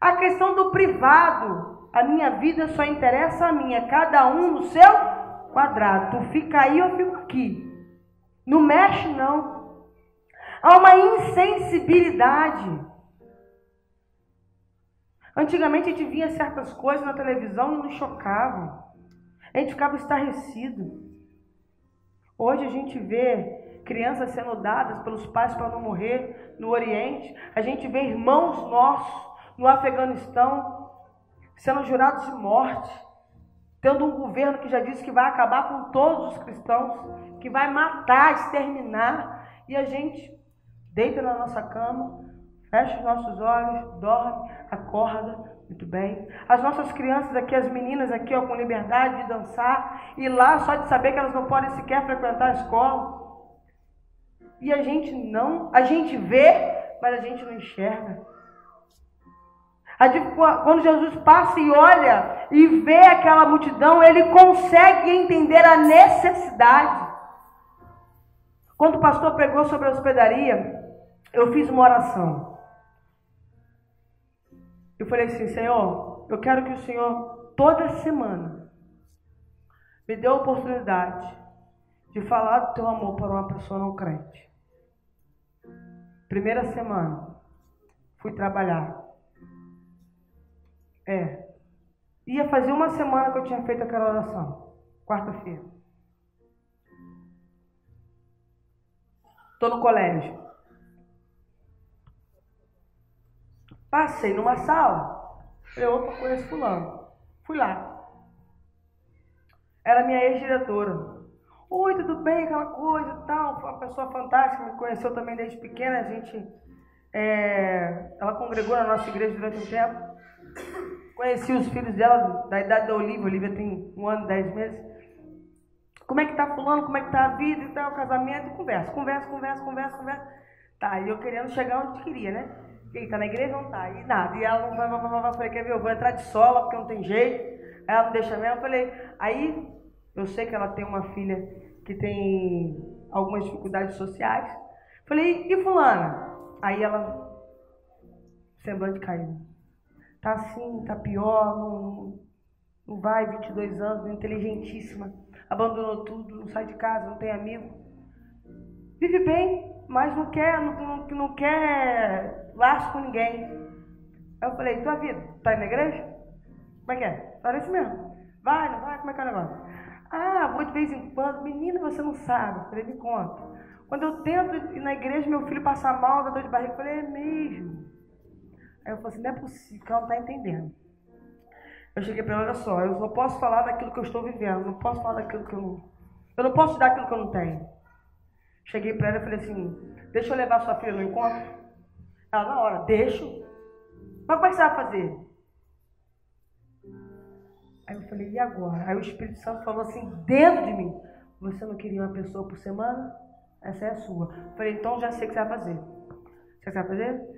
A questão do privado. A minha vida só interessa a mim, é cada um no seu quadrado. Tu fica aí, eu fico aqui. Não mexe, não. Há uma insensibilidade. Antigamente a gente via certas coisas na televisão e nos chocavam. A gente ficava estarrecido. Hoje a gente vê crianças sendo dadas pelos pais para não morrer no Oriente. A gente vê irmãos nossos no Afeganistão sendo jurados de morte, tendo um governo que já disse que vai acabar com todos os cristãos, que vai matar, exterminar, e a gente deita na nossa cama, fecha os nossos olhos, dorme, acorda, muito bem. As nossas crianças aqui, as meninas aqui, ó, com liberdade de dançar, e lá só de saber que elas não podem sequer frequentar a escola. E a gente vê, mas a gente não enxerga. Quando Jesus passa e olha e vê aquela multidão, ele consegue entender a necessidade. Quando o pastor pregou sobre a hospedaria, eu fiz uma oração. Eu falei assim: Senhor, eu quero que o Senhor, toda semana, me dê a oportunidade de falar do teu amor para uma pessoa não crente. Primeira semana, fui trabalhar. Ia fazer uma semana que eu tinha feito aquela oração. Quarta-feira. Estou no colégio. Passei numa sala. Falei, opa, conheço fulano. Fui lá. Era minha ex-diretora. Oi, tudo bem? Aquela coisa e tal. Foi uma pessoa fantástica, me conheceu também desde pequena. Ela congregou na nossa igreja durante um tempo. Conheci os filhos dela, da idade da Olivia. A Olivia tem 1 ano e 10 meses. Como é que tá fulano? Como é que tá a vida e tal, o casamento? E conversa. Tá, e eu querendo chegar onde queria, né? Ele tá na igreja? Não tá. E nada. E ela não vai. Falei, quer ver? Eu vou entrar de sola, porque não tem jeito. Ela não deixa mesmo. Eu falei, aí, eu sei que ela tem uma filha que tem algumas dificuldades sociais. Falei, e fulana? Aí ela, semblante caiu. Tá assim, tá pior, não vai, 22 anos, inteligentíssima, abandonou tudo, não sai de casa, não tem amigo. Vive bem, mas não quer laço com ninguém. Aí eu falei, tua vida, tá indo na igreja? Como é que é? Fala isso mesmo. Vai, não vai? Como é que é o negócio? Ah, vou de vez em quando. Menina, você não sabe. Eu falei, me conta. Quando eu tento ir na igreja, meu filho passa mal, dá dor de barriga. Eu falei, é mesmo? Aí eu falei assim, não é possível, que ela não está entendendo. Eu cheguei para ela, olha só, eu só posso falar daquilo que eu estou vivendo, não posso falar daquilo que eu não posso te dar aquilo que eu não tenho. Cheguei para ela e falei assim, deixa eu levar sua filha no encontro? Ela, na hora, deixo. Mas como é que você vai fazer? Aí eu falei, e agora? Aí o Espírito Santo falou assim, dentro de mim, você não queria uma pessoa por semana? Essa é a sua. Eu falei, então já sei o que você vai fazer. Sabe o que você vai fazer?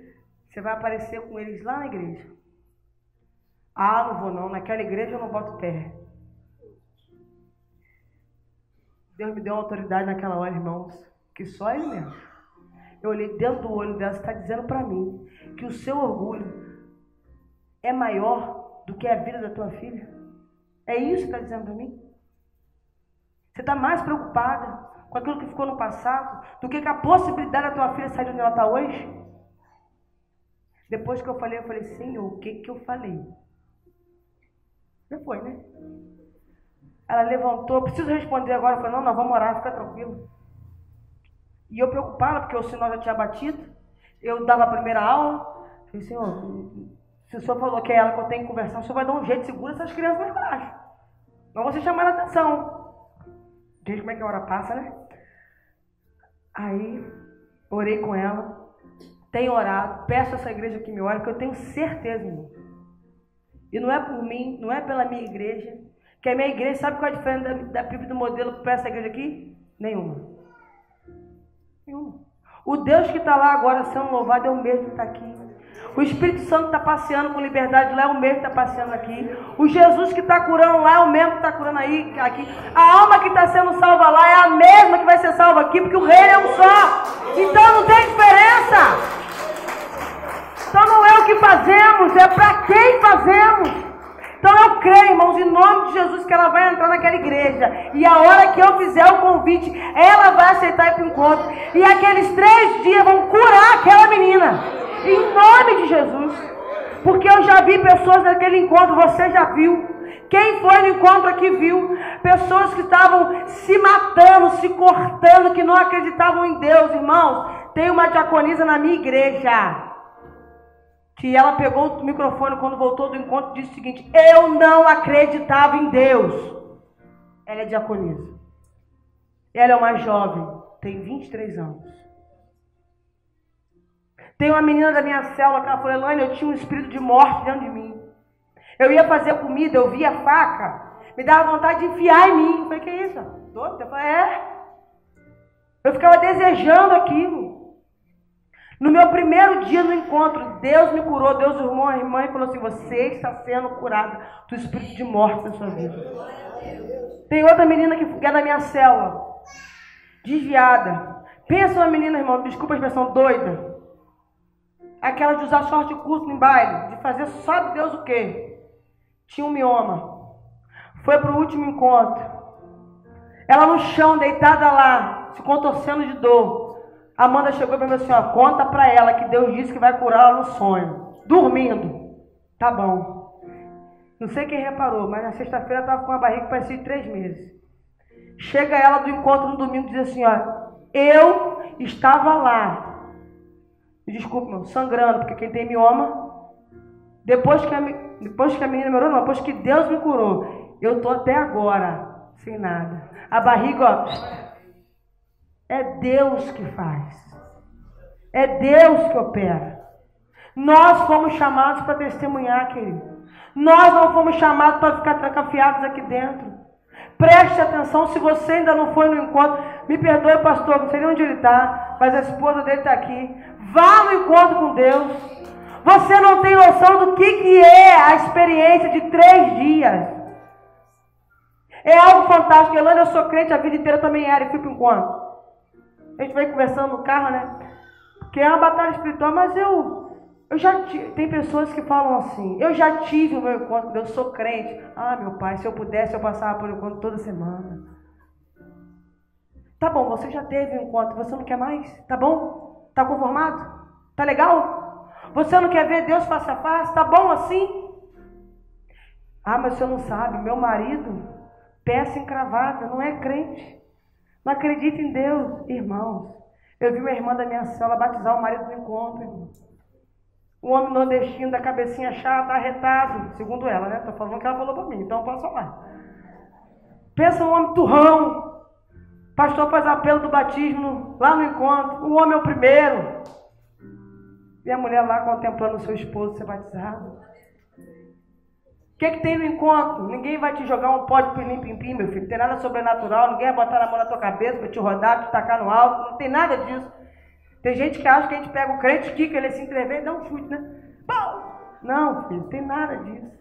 Você vai aparecer com eles lá na igreja. Ah, não vou não, naquela igreja eu não boto pé. Deus me deu uma autoridade naquela hora, irmãos, que só Ele mesmo. Eu olhei dentro do olho dela, você está dizendo para mim que o seu orgulho é maior do que a vida da tua filha? É isso que está dizendo para mim? Você está mais preocupada com aquilo que ficou no passado do que com a possibilidade da tua filha sair de onde ela está hoje? Depois que eu falei, Senhor, o que eu falei? Já foi, né? Ela levantou, preciso responder agora. Eu falei, não, vamos orar, fica tranquilo. E eu preocupada, porque o sinal já tinha batido. Eu dava a primeira aula. Falei, Senhor, se o Senhor falou que é ela que eu tenho que conversar, o Senhor vai dar um jeito, segura essas crianças mais baixo. Não vão se chamar a atenção. Gente, como é que a hora passa, né? Aí, orei com ela. Tenho orado, peço a essa igreja que me ore, porque eu tenho certeza, irmão. E não é por mim, não é pela minha igreja, que a minha igreja, sabe qual é a diferença da Bíblia do modelo para essa igreja aqui? Nenhuma. O Deus que está lá agora sendo louvado é o mesmo que está aqui. O Espírito Santo está passeando com liberdade lá, é o mesmo que está passeando aqui. O Jesus que está curando lá é o mesmo que está curando aqui. A alma que está sendo salva lá é a mesma que vai ser salva aqui, porque o reino é um só. Então não tem diferença. Então não é o que fazemos, é para quem fazemos. Então eu creio, irmãos, em nome de Jesus, que ela vai entrar naquela igreja. E a hora que eu fizer o convite, ela vai aceitar ir para o encontro. E aqueles 3 dias vão curar aquela menina. Em nome de Jesus. Porque eu já vi pessoas naquele encontro, você já viu. Quem foi no encontro aqui viu. Pessoas que estavam se matando, se cortando, que não acreditavam em Deus, irmãos. Tem uma diaconisa na minha igreja, que ela pegou o microfone quando voltou do encontro e disse o seguinte, eu não acreditava em Deus. Ela é diaconisa. Ela é uma jovem, tem 23 anos. Tem uma menina da minha célula que ela falou, Elaine, eu tinha um espírito de morte dentro de mim. Eu ia fazer comida, eu via a faca, me dava vontade de enfiar em mim. Eu falei, que é isso? Doido? Eu falei, Eu ficava desejando aquilo. No meu primeiro dia no encontro, Deus me curou, Deus irmão, a irmã, e falou assim, você está sendo curado do espírito de morte na sua vida. Tem outra menina que é da minha célula, desviada. Pensa uma menina, irmão, desculpa a expressão, doida. Aquela de usar short curto em baile, de fazer sabe Deus o quê? Tinha um mioma. Foi para o último encontro. Ela no chão, deitada lá, se contorcendo de dor. A Amanda chegou para mim assim, conta para ela que Deus disse que vai curar ela no sonho. Dormindo. Tá bom. Não sei quem reparou, mas na sexta-feira ela estava com uma barriga que parecia de 3 meses. Chega ela do encontro no domingo e diz assim, eu estava lá. Desculpa, meu, sangrando, porque quem tem mioma, depois que a menina me orou, não, depois que Deus me curou, eu estou até agora sem nada. A barriga, é Deus que faz. É Deus que opera. Nós fomos chamados para testemunhar, querido. Nós não fomos chamados para ficar trancafiados aqui dentro. Preste atenção, se você ainda não foi no encontro, me perdoe, pastor, não sei nem onde ele está, mas a esposa dele está aqui. Vá no encontro com Deus. Você não tem noção do que é a experiência de 3 dias. É algo fantástico. Elaine, eu sou crente a vida inteira, eu também era, e fui para o encontro. A gente vai conversando no carro, né? Que é uma batalha espiritual, mas eu já tive. Tem pessoas que falam assim, eu já tive o meu encontro com Deus, eu sou crente. Ah, meu pai, se eu pudesse, eu passava por encontro toda semana. Tá bom, você já teve um encontro, você não quer mais? Tá bom? Tá conformado? Tá legal? Você não quer ver Deus face a face? Tá bom assim? Ah, mas você não sabe, meu marido, peça encravada, não é crente. Não acredita em Deus. Irmãos, eu vi uma irmã da minha célula batizar o marido no encontro, irmão. Um homem nordestino da cabecinha chata, arretado, segundo ela, né? Tô falando que ela falou pra mim, então eu posso falar. Pensa um homem turrão, pastor faz apelo do batismo lá no encontro. O homem é o primeiro. E a mulher lá contemplando o seu esposo ser batizado. O que tem no encontro? Ninguém vai te jogar um pó de pilim-pim-pim, meu filho. Não tem nada sobrenatural. Ninguém vai botar a mão na tua cabeça, vai te rodar, te tacar no alto. Não tem nada disso. Tem gente que acha que a gente pega o crente, quica, ele se entrever e dá um chute, né? Bom! Não, filho, não tem nada disso.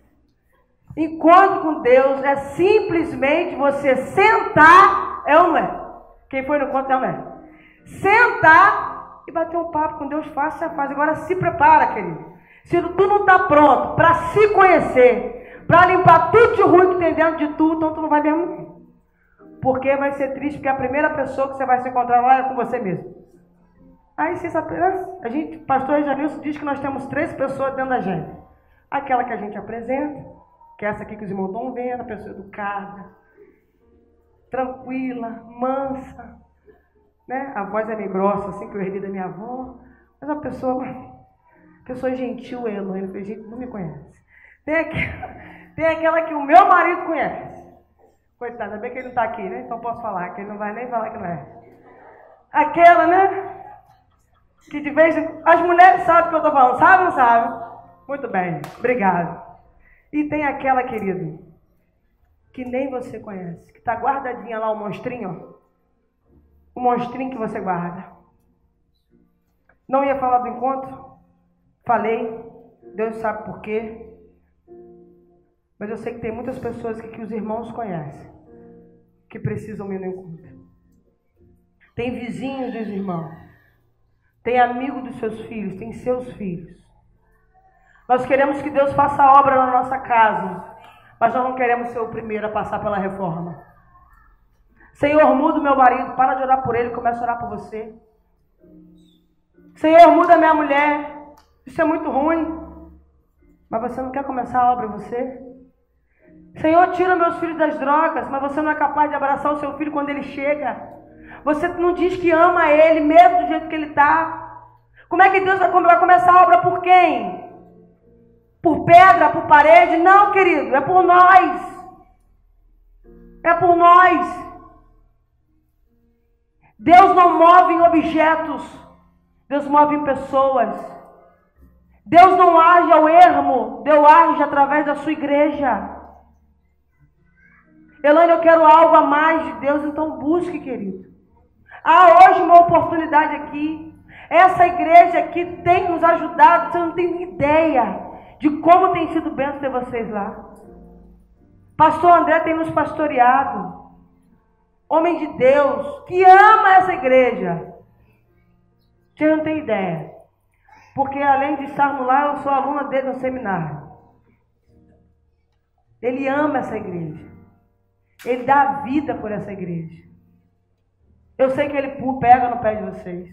Encontro com Deus é simplesmente você sentar, é ou não é? Quem foi no encontro é ou não é? Sentar e bater um papo com Deus, faz. Agora se prepara, querido. Se tu não está pronto para se conhecer, para limpar tudo de ruim que tem dentro de tu, então tu não vai mesmo. Porque vai ser triste, porque a primeira pessoa que você vai se encontrar lá é com você mesmo. Aí você sabe, a gente, pastor Janilson diz que nós temos 3 pessoas dentro da gente. Aquela que a gente apresenta, que é essa aqui que os irmãos estão vendo, a pessoa educada, tranquila, mansa, né? A voz é meio grossa, assim, que eu herdei da minha avó, mas a pessoa gentil, é Eloy, não me conhece. Tem aquela que o meu marido conhece. Coitado, ainda bem que ele não está aqui, né? Então posso falar, que ele não vai nem falar que não é. Aquela, né? Que de vez em... As mulheres sabem o que eu estou falando, sabe ou não sabe? Muito bem, obrigado. E tem aquela, querido, que nem você conhece, que está guardadinha lá, o monstrinho, ó. O monstrinho que você guarda. Não ia falar do encontro? Falei, Deus sabe por quê. Mas eu sei que tem muitas pessoas que os irmãos conhecem, que precisam ir no encontro. Tem vizinhos dos irmãos, tem amigo dos seus filhos, tem seus filhos. Nós queremos que Deus faça a obra na nossa casa, mas nós não queremos ser o primeiro a passar pela reforma. Senhor, muda o meu marido, para de orar por ele, começa a orar por você. Senhor, muda a minha mulher, isso é muito ruim, mas você não quer começar a obra em você? Senhor, tira meus filhos das drogas, mas você não é capaz de abraçar o seu filho quando ele chega. Você não diz que ama ele, mesmo do jeito que ele está. Como é que Deus vai começar a obra por quem? Por pedra, por parede? Não, querido, é por nós. É por nós. Deus não move em objetos, Deus move em pessoas. Deus não age ao ermo, Deus age através da sua igreja. Elaine, eu quero algo a mais de Deus, então busque, querido. Há hoje uma oportunidade aqui. Essa igreja aqui tem nos ajudado, você não tem ideia de como tem sido bênção ter vocês lá. Pastor André tem nos pastoreado. Homem de Deus, que ama essa igreja. Você não tem ideia. Porque além de estarmos lá, eu sou aluna dele no seminário. Ele ama essa igreja. Ele dá a vida por essa igreja. Eu sei que ele pega no pé de vocês.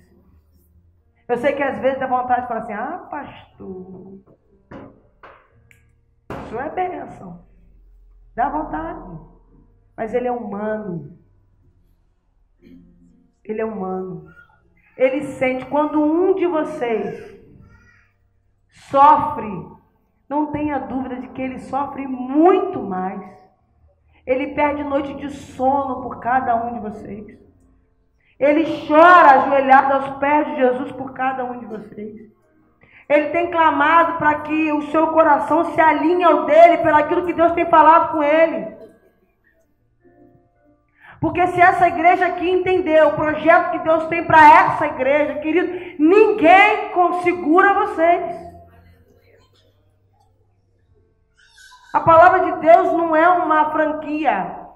Eu sei que às vezes dá vontade de falar assim, pastor, isso é bênção. Dá vontade. Mas ele é humano. Ele é humano. Ele sente, quando um de vocês sofre, não tenha dúvida de que ele sofre muito mais. Ele perde noite de sono por cada um de vocês. Ele chora ajoelhado aos pés de Jesus por cada um de vocês. Ele tem clamado para que o seu coração se alinhe ao dele, pelo aquilo que Deus tem falado com ele. Porque se essa igreja aqui entender o projeto que Deus tem para essa igreja, querido, ninguém segura vocês. A palavra de Deus não é uma franquia.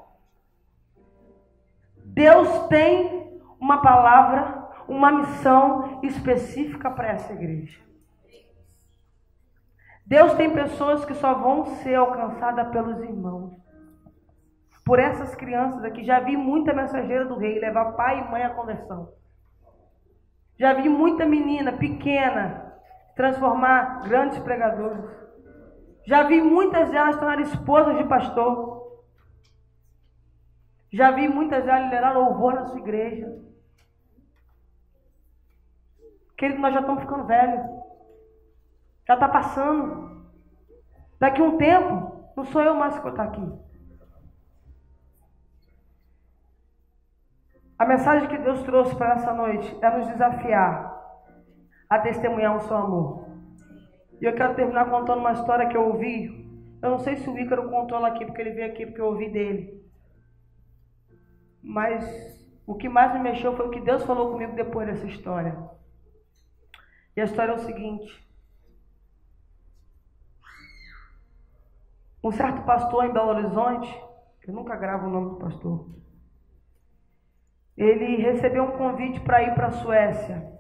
Deus tem uma palavra, uma missão específica para essa igreja. Deus tem pessoas que só vão ser alcançadas pelos irmãos. Por essas crianças aqui, já vi muita mensageira do rei levar pai e mãe à conversão. Já vi muita menina pequena transformar grandes pregadores. Já vi muitas delas tornar esposas de pastor. Já vi muitas delas liderar louvor na sua igreja. Querido, nós já estamos ficando velhos. Já está passando. Daqui a um tempo, não sou eu mais que vou estar aqui. A mensagem que Deus trouxe para essa noite é nos desafiar a testemunhar o seu amor. E eu quero terminar contando uma história que eu ouvi. Eu não sei se o Ícaro contou ela aqui, porque ele veio aqui, porque eu ouvi dele. Mas o que mais me mexeu foi o que Deus falou comigo depois dessa história. E a história é o seguinte. Um certo pastor em Belo Horizonte, eu nunca gravo o nome do pastor, ele recebeu um convite para ir para a Suécia.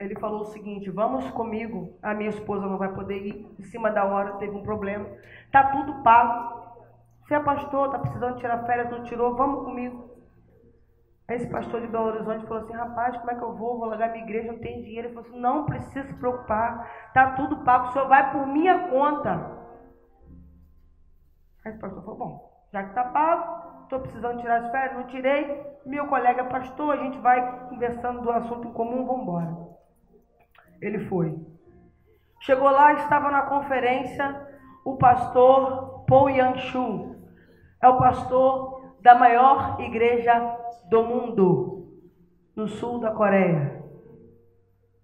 Ele falou o seguinte: vamos comigo, a minha esposa não vai poder ir, em cima da hora teve um problema, tá tudo pago, você é pastor, tá precisando tirar férias, não tirou, vamos comigo. Esse pastor de Belo Horizonte falou assim: rapaz, como é que eu vou largar minha igreja, não tenho dinheiro. Ele falou assim: não precisa se preocupar, tá tudo pago, o senhor vai por minha conta. Aí o pastor falou: bom, já que está pago, estou precisando tirar as férias, não tirei, meu colega pastor, a gente vai conversando do assunto em comum, vamos embora. Ele foi. Chegou lá, estava na conferência o pastor Paul Yang-Shu. É o pastor da maior igreja do mundo, no sul da Coreia.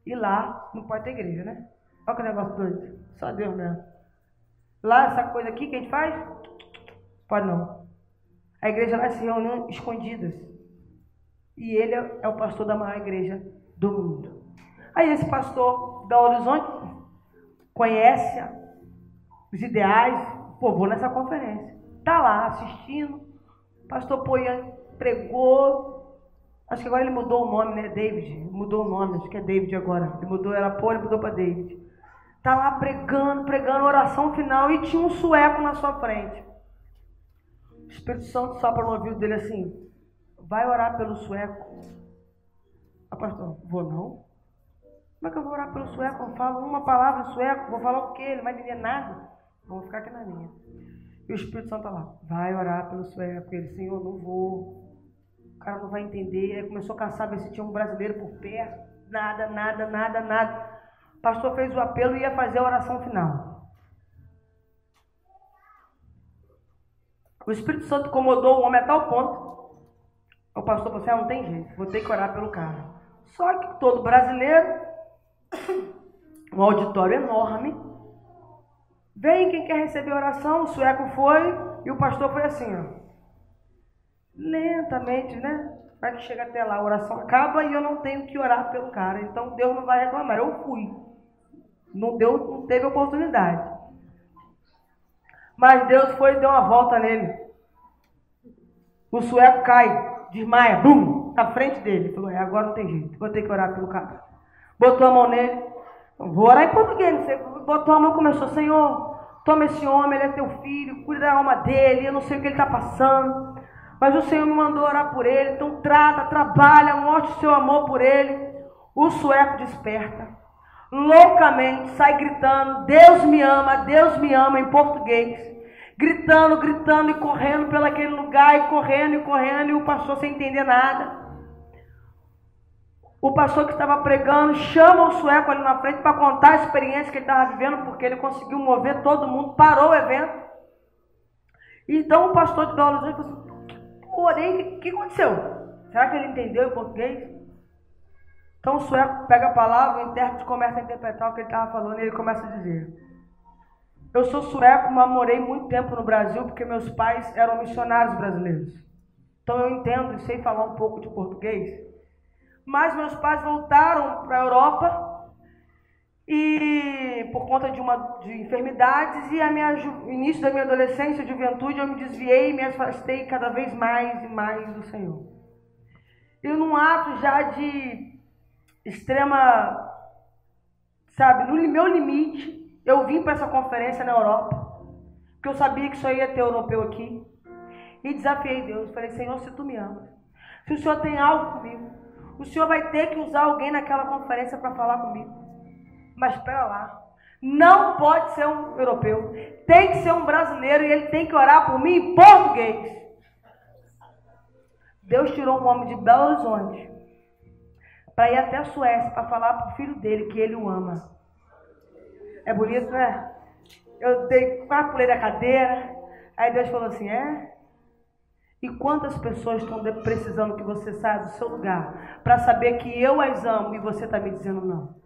E lá não pode ter igreja, né? Olha que negócio doido, só Deus mesmo. Lá, essa coisa aqui que a gente faz, pode não. A igreja lá se reúne escondidas. E ele é o pastor da maior igreja do mundo. Aí esse pastor Belo Horizonte conhece os ideais. Pô, vou nessa conferência. Tá lá assistindo. O pastor Poian pregou. Acho que agora ele mudou o nome, né? David. Mudou o nome, acho que é David agora. Ele mudou, era Paul, ele mudou para David. Tá lá pregando, oração final, e tinha um sueco na sua frente. O Espírito Santo sopra no ouvido dele assim: vai orar pelo sueco. Ah, pastor, vou não? Como é que eu vou orar pelo sueco? Eu falo uma palavra sueco, vou falar o quê? Ele não vai entender nada. Vou ficar aqui na minha. E o Espírito Santo tá lá: vai orar pelo sueco. Ele: Senhor, não vou. O cara não vai entender. Aí começou a caçar, ver se tinha um brasileiro por perto. Nada. O pastor fez o apelo e ia fazer a oração final. O Espírito Santo incomodou o homem a tal ponto. O pastor falou assim: não tem jeito, vou ter que orar pelo cara. Só que todo brasileiro, um auditório enorme, vem quem quer receber oração. O sueco foi e o pastor foi assim, ó, lentamente, né? Vai que chega até lá, a oração acaba e eu não tenho que orar pelo cara. Então Deus não vai reclamar. Eu fui. Não teve oportunidade. Mas Deus foi e deu uma volta nele. O sueco cai, desmaia, bum, na frente dele. Ele falou: agora não tem jeito, vou ter que orar pelo cara. Botou a mão nele. Vou orar em português. Você botou a mão e começou: Senhor, toma esse homem, ele é teu filho, cuida da alma dele, eu não sei o que ele está passando, mas o Senhor me mandou orar por ele, então trabalha, mostre o seu amor por ele. O sueco desperta, loucamente, sai gritando: Deus me ama, em português. Gritando e correndo pelo aquele lugar, e correndo, e o pastor sem entender nada. O pastor que estava pregando chama o sueco ali na frente para contar a experiência que ele estava vivendo, porque ele conseguiu mover todo mundo, parou o evento. Então o pastor de Belo Horizonte falou assim: orei, o que aconteceu? Será que ele entendeu em português? Então o sueco pega a palavra, o intérprete começa a interpretar o que ele estava falando, e ele começa a dizer: eu sou sueco, mas morei muito tempo no Brasil, porque meus pais eram missionários brasileiros. Então eu entendo e sei falar um pouco de português. Mas meus pais voltaram para a Europa, e por conta de enfermidades, e início da minha adolescência, juventude, eu me desviei e me afastei cada vez mais e mais do Senhor. E num ato já de extrema, sabe, no meu limite, eu vim para essa conferência na Europa, porque eu sabia que só ia ter europeu aqui, e desafiei Deus. Falei: Senhor, se tu me amas, se o Senhor tem algo comigo, o Senhor vai ter que usar alguém naquela conferência para falar comigo. Mas espera lá, não pode ser um europeu, tem que ser um brasileiro, e ele tem que orar por mim em português. Deus tirou um homem de Belo Horizonte para ir até a Suécia para falar para o filho dele que ele o ama. É bonito, né? Eu quase pulei da cadeira. Aí Deus falou assim: E quantas pessoas estão precisando que você saia do seu lugar para saber que eu as amo e você está me dizendo não?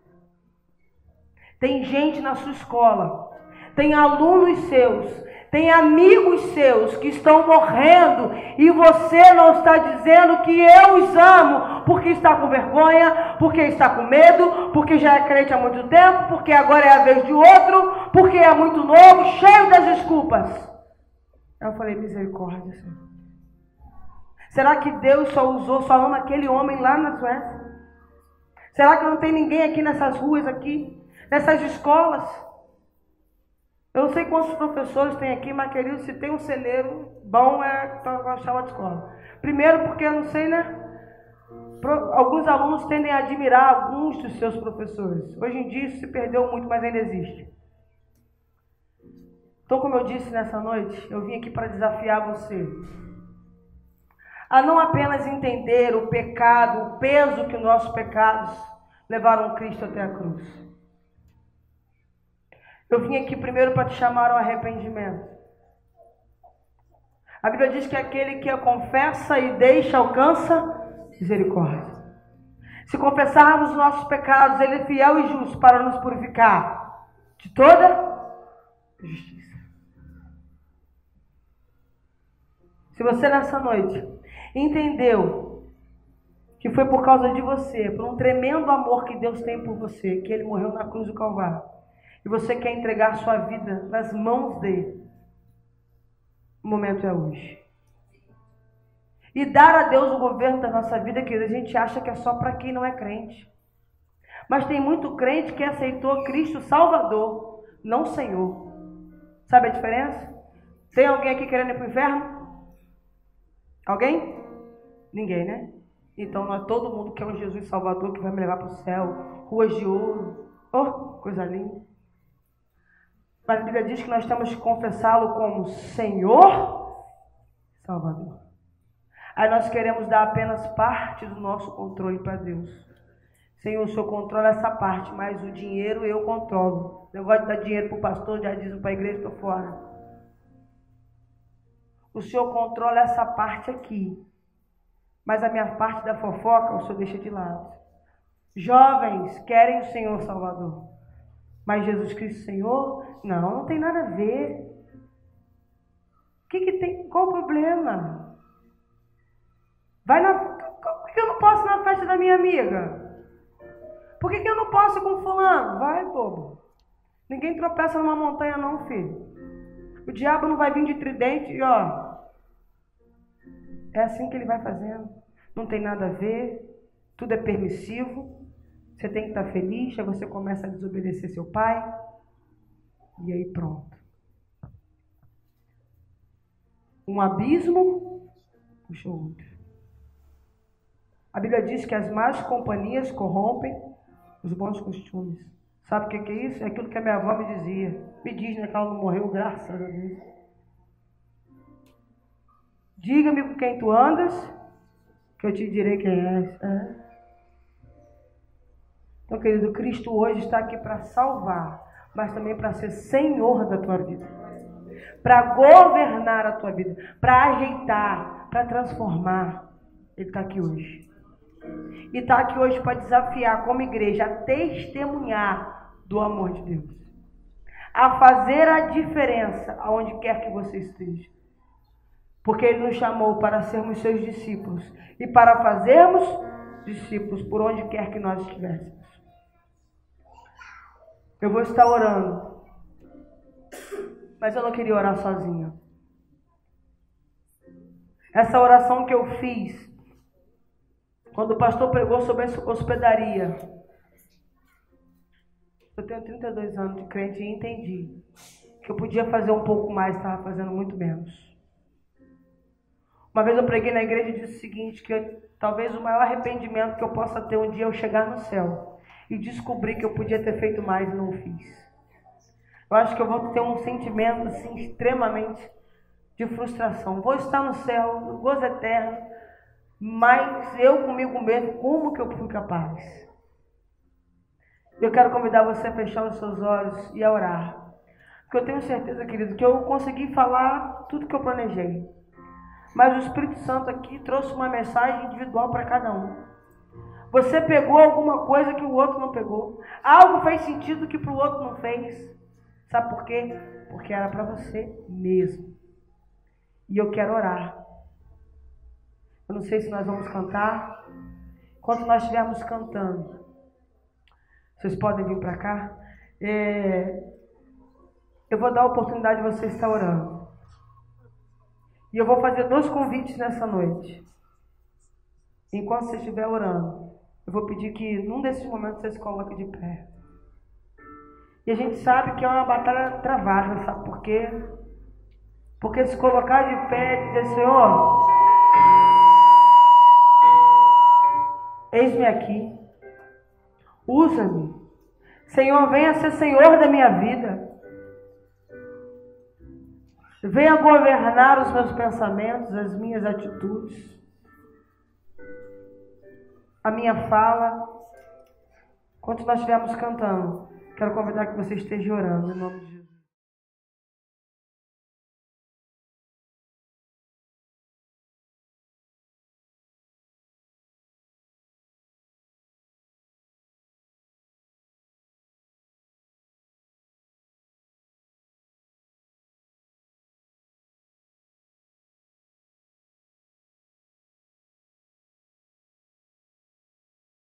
Tem gente na sua escola, tem alunos seus, tem amigos seus que estão morrendo e você não está dizendo que eu os amo porque está com vergonha, porque está com medo, porque já é crente há muito tempo, porque agora é a vez de outro, porque é muito novo, cheio das desculpas. Eu falei, misericórdia, Senhor. Será que Deus só ama aquele homem lá na Suécia? Será que não tem ninguém aqui nessas ruas aqui, nessas escolas? Eu não sei quantos professores tem aqui, mas querido, se tem um celeiro bom é para chamar de escola. Primeiro porque eu não sei, né? Alguns alunos tendem a admirar alguns dos seus professores. Hoje em dia isso se perdeu muito, mas ainda existe. Então, como eu disse nessa noite, eu vim aqui para desafiar você a não apenas entender o pecado, o peso que os nossos pecados levaram Cristo até a cruz. Eu vim aqui primeiro para te chamar ao arrependimento. A Bíblia diz que aquele que confessa e deixa alcança misericórdia. Se confessarmos os nossos pecados, Ele é fiel e justo para nos purificar de toda justiça. Se você nessa noite entendeu que foi por causa de você, por um tremendo amor que Deus tem por você, que Ele morreu na cruz do Calvário, e você quer entregar sua vida nas mãos dele, o momento é hoje. E dar a Deus o governo da nossa vida, que a gente acha que é só para quem não é crente. Mas tem muito crente que aceitou Cristo Salvador, não Senhor. Sabe a diferença? Tem alguém aqui querendo ir para o inferno? Alguém? Ninguém, né? Então não é todo mundo que é um Jesus Salvador que vai me levar para o céu. Ruas de ouro. Oh, coisa linda. Mas a Bíblia diz que nós temos que confessá-lo como Senhor Salvador. Aí nós queremos dar apenas parte do nosso controle para Deus. Senhor, o Senhor controla essa parte, mas o dinheiro eu controlo. O negócio de dar dinheiro para o pastor, já dízimo para a igreja, estou fora. O Senhor controla essa parte aqui. Mas a minha parte da fofoca, o Senhor deixa de lado. Jovens querem o Senhor Salvador. Mas Jesus Cristo Senhor? Não tem nada a ver. O que tem? Qual o problema? Por que eu não posso ir na festa da minha amiga? Por que eu não posso ir com fulano? Vai, bobo. Ninguém tropeça numa montanha não, filho. O diabo não vai vir de tridente e ó. É assim que ele vai fazendo. Não tem nada a ver. Tudo é permissivo. Você tem que estar feliz. Aí você começa a desobedecer seu pai. E aí pronto. Um abismo puxa o outro. A Bíblia diz que as más companhias corrompem os bons costumes. Sabe o que é isso? É aquilo que a minha avó me dizia. Me diz, né, que ela não morreu, graças a Deus. Diga-me com quem tu andas, que eu te direi quem és. Então, querido, Cristo hoje está aqui para salvar, mas também para ser Senhor da tua vida. Para governar a tua vida, para ajeitar, para transformar. Ele está aqui hoje. E está aqui hoje para desafiar como igreja a testemunhar do amor de Deus. A fazer a diferença aonde quer que você esteja. Porque Ele nos chamou para sermos seus discípulos e para fazermos discípulos por onde quer que nós estivéssemos. Eu vou estar orando, mas eu não queria orar sozinha. Essa oração que eu fiz, quando o pastor pregou sobre a hospedaria, eu tenho 32 anos de crente e entendi que eu podia fazer um pouco mais, estava fazendo muito menos. Uma vez eu preguei na igreja e disse o seguinte, que talvez o maior arrependimento que eu possa ter um dia é eu chegar no céu e descobrir que eu podia ter feito mais e não o fiz. Eu acho que eu vou ter um sentimento assim, extremamente de frustração. Vou estar no céu, no gozo eterno, mas eu comigo mesmo, como que eu fui capaz? Eu quero convidar você a fechar os seus olhos e a orar. Porque eu tenho certeza, querido, que eu consegui falar tudo que eu planejei. Mas o Espírito Santo aqui trouxe uma mensagem individual para cada um. Você pegou alguma coisa que o outro não pegou. Algo fez sentido que para o outro não fez. Sabe por quê? Porque era para você mesmo. E eu quero orar. Eu não sei se nós vamos cantar. Enquanto nós estivermos cantando, vocês podem vir para cá. Eu vou dar a oportunidade de você estar orando. E eu vou fazer 2 convites nessa noite. Enquanto você estiver orando, eu vou pedir que num desses momentos você se coloque de pé. E a gente sabe que é uma batalha travada, sabe por quê? Porque se colocar de pé e dizer, Senhor, eis-me aqui, usa-me. Senhor, venha ser Senhor da minha vida. Venha governar os meus pensamentos, as minhas atitudes, a minha fala. Enquanto nós estivermos cantando, quero convidar que você esteja orando em nome de Jesus.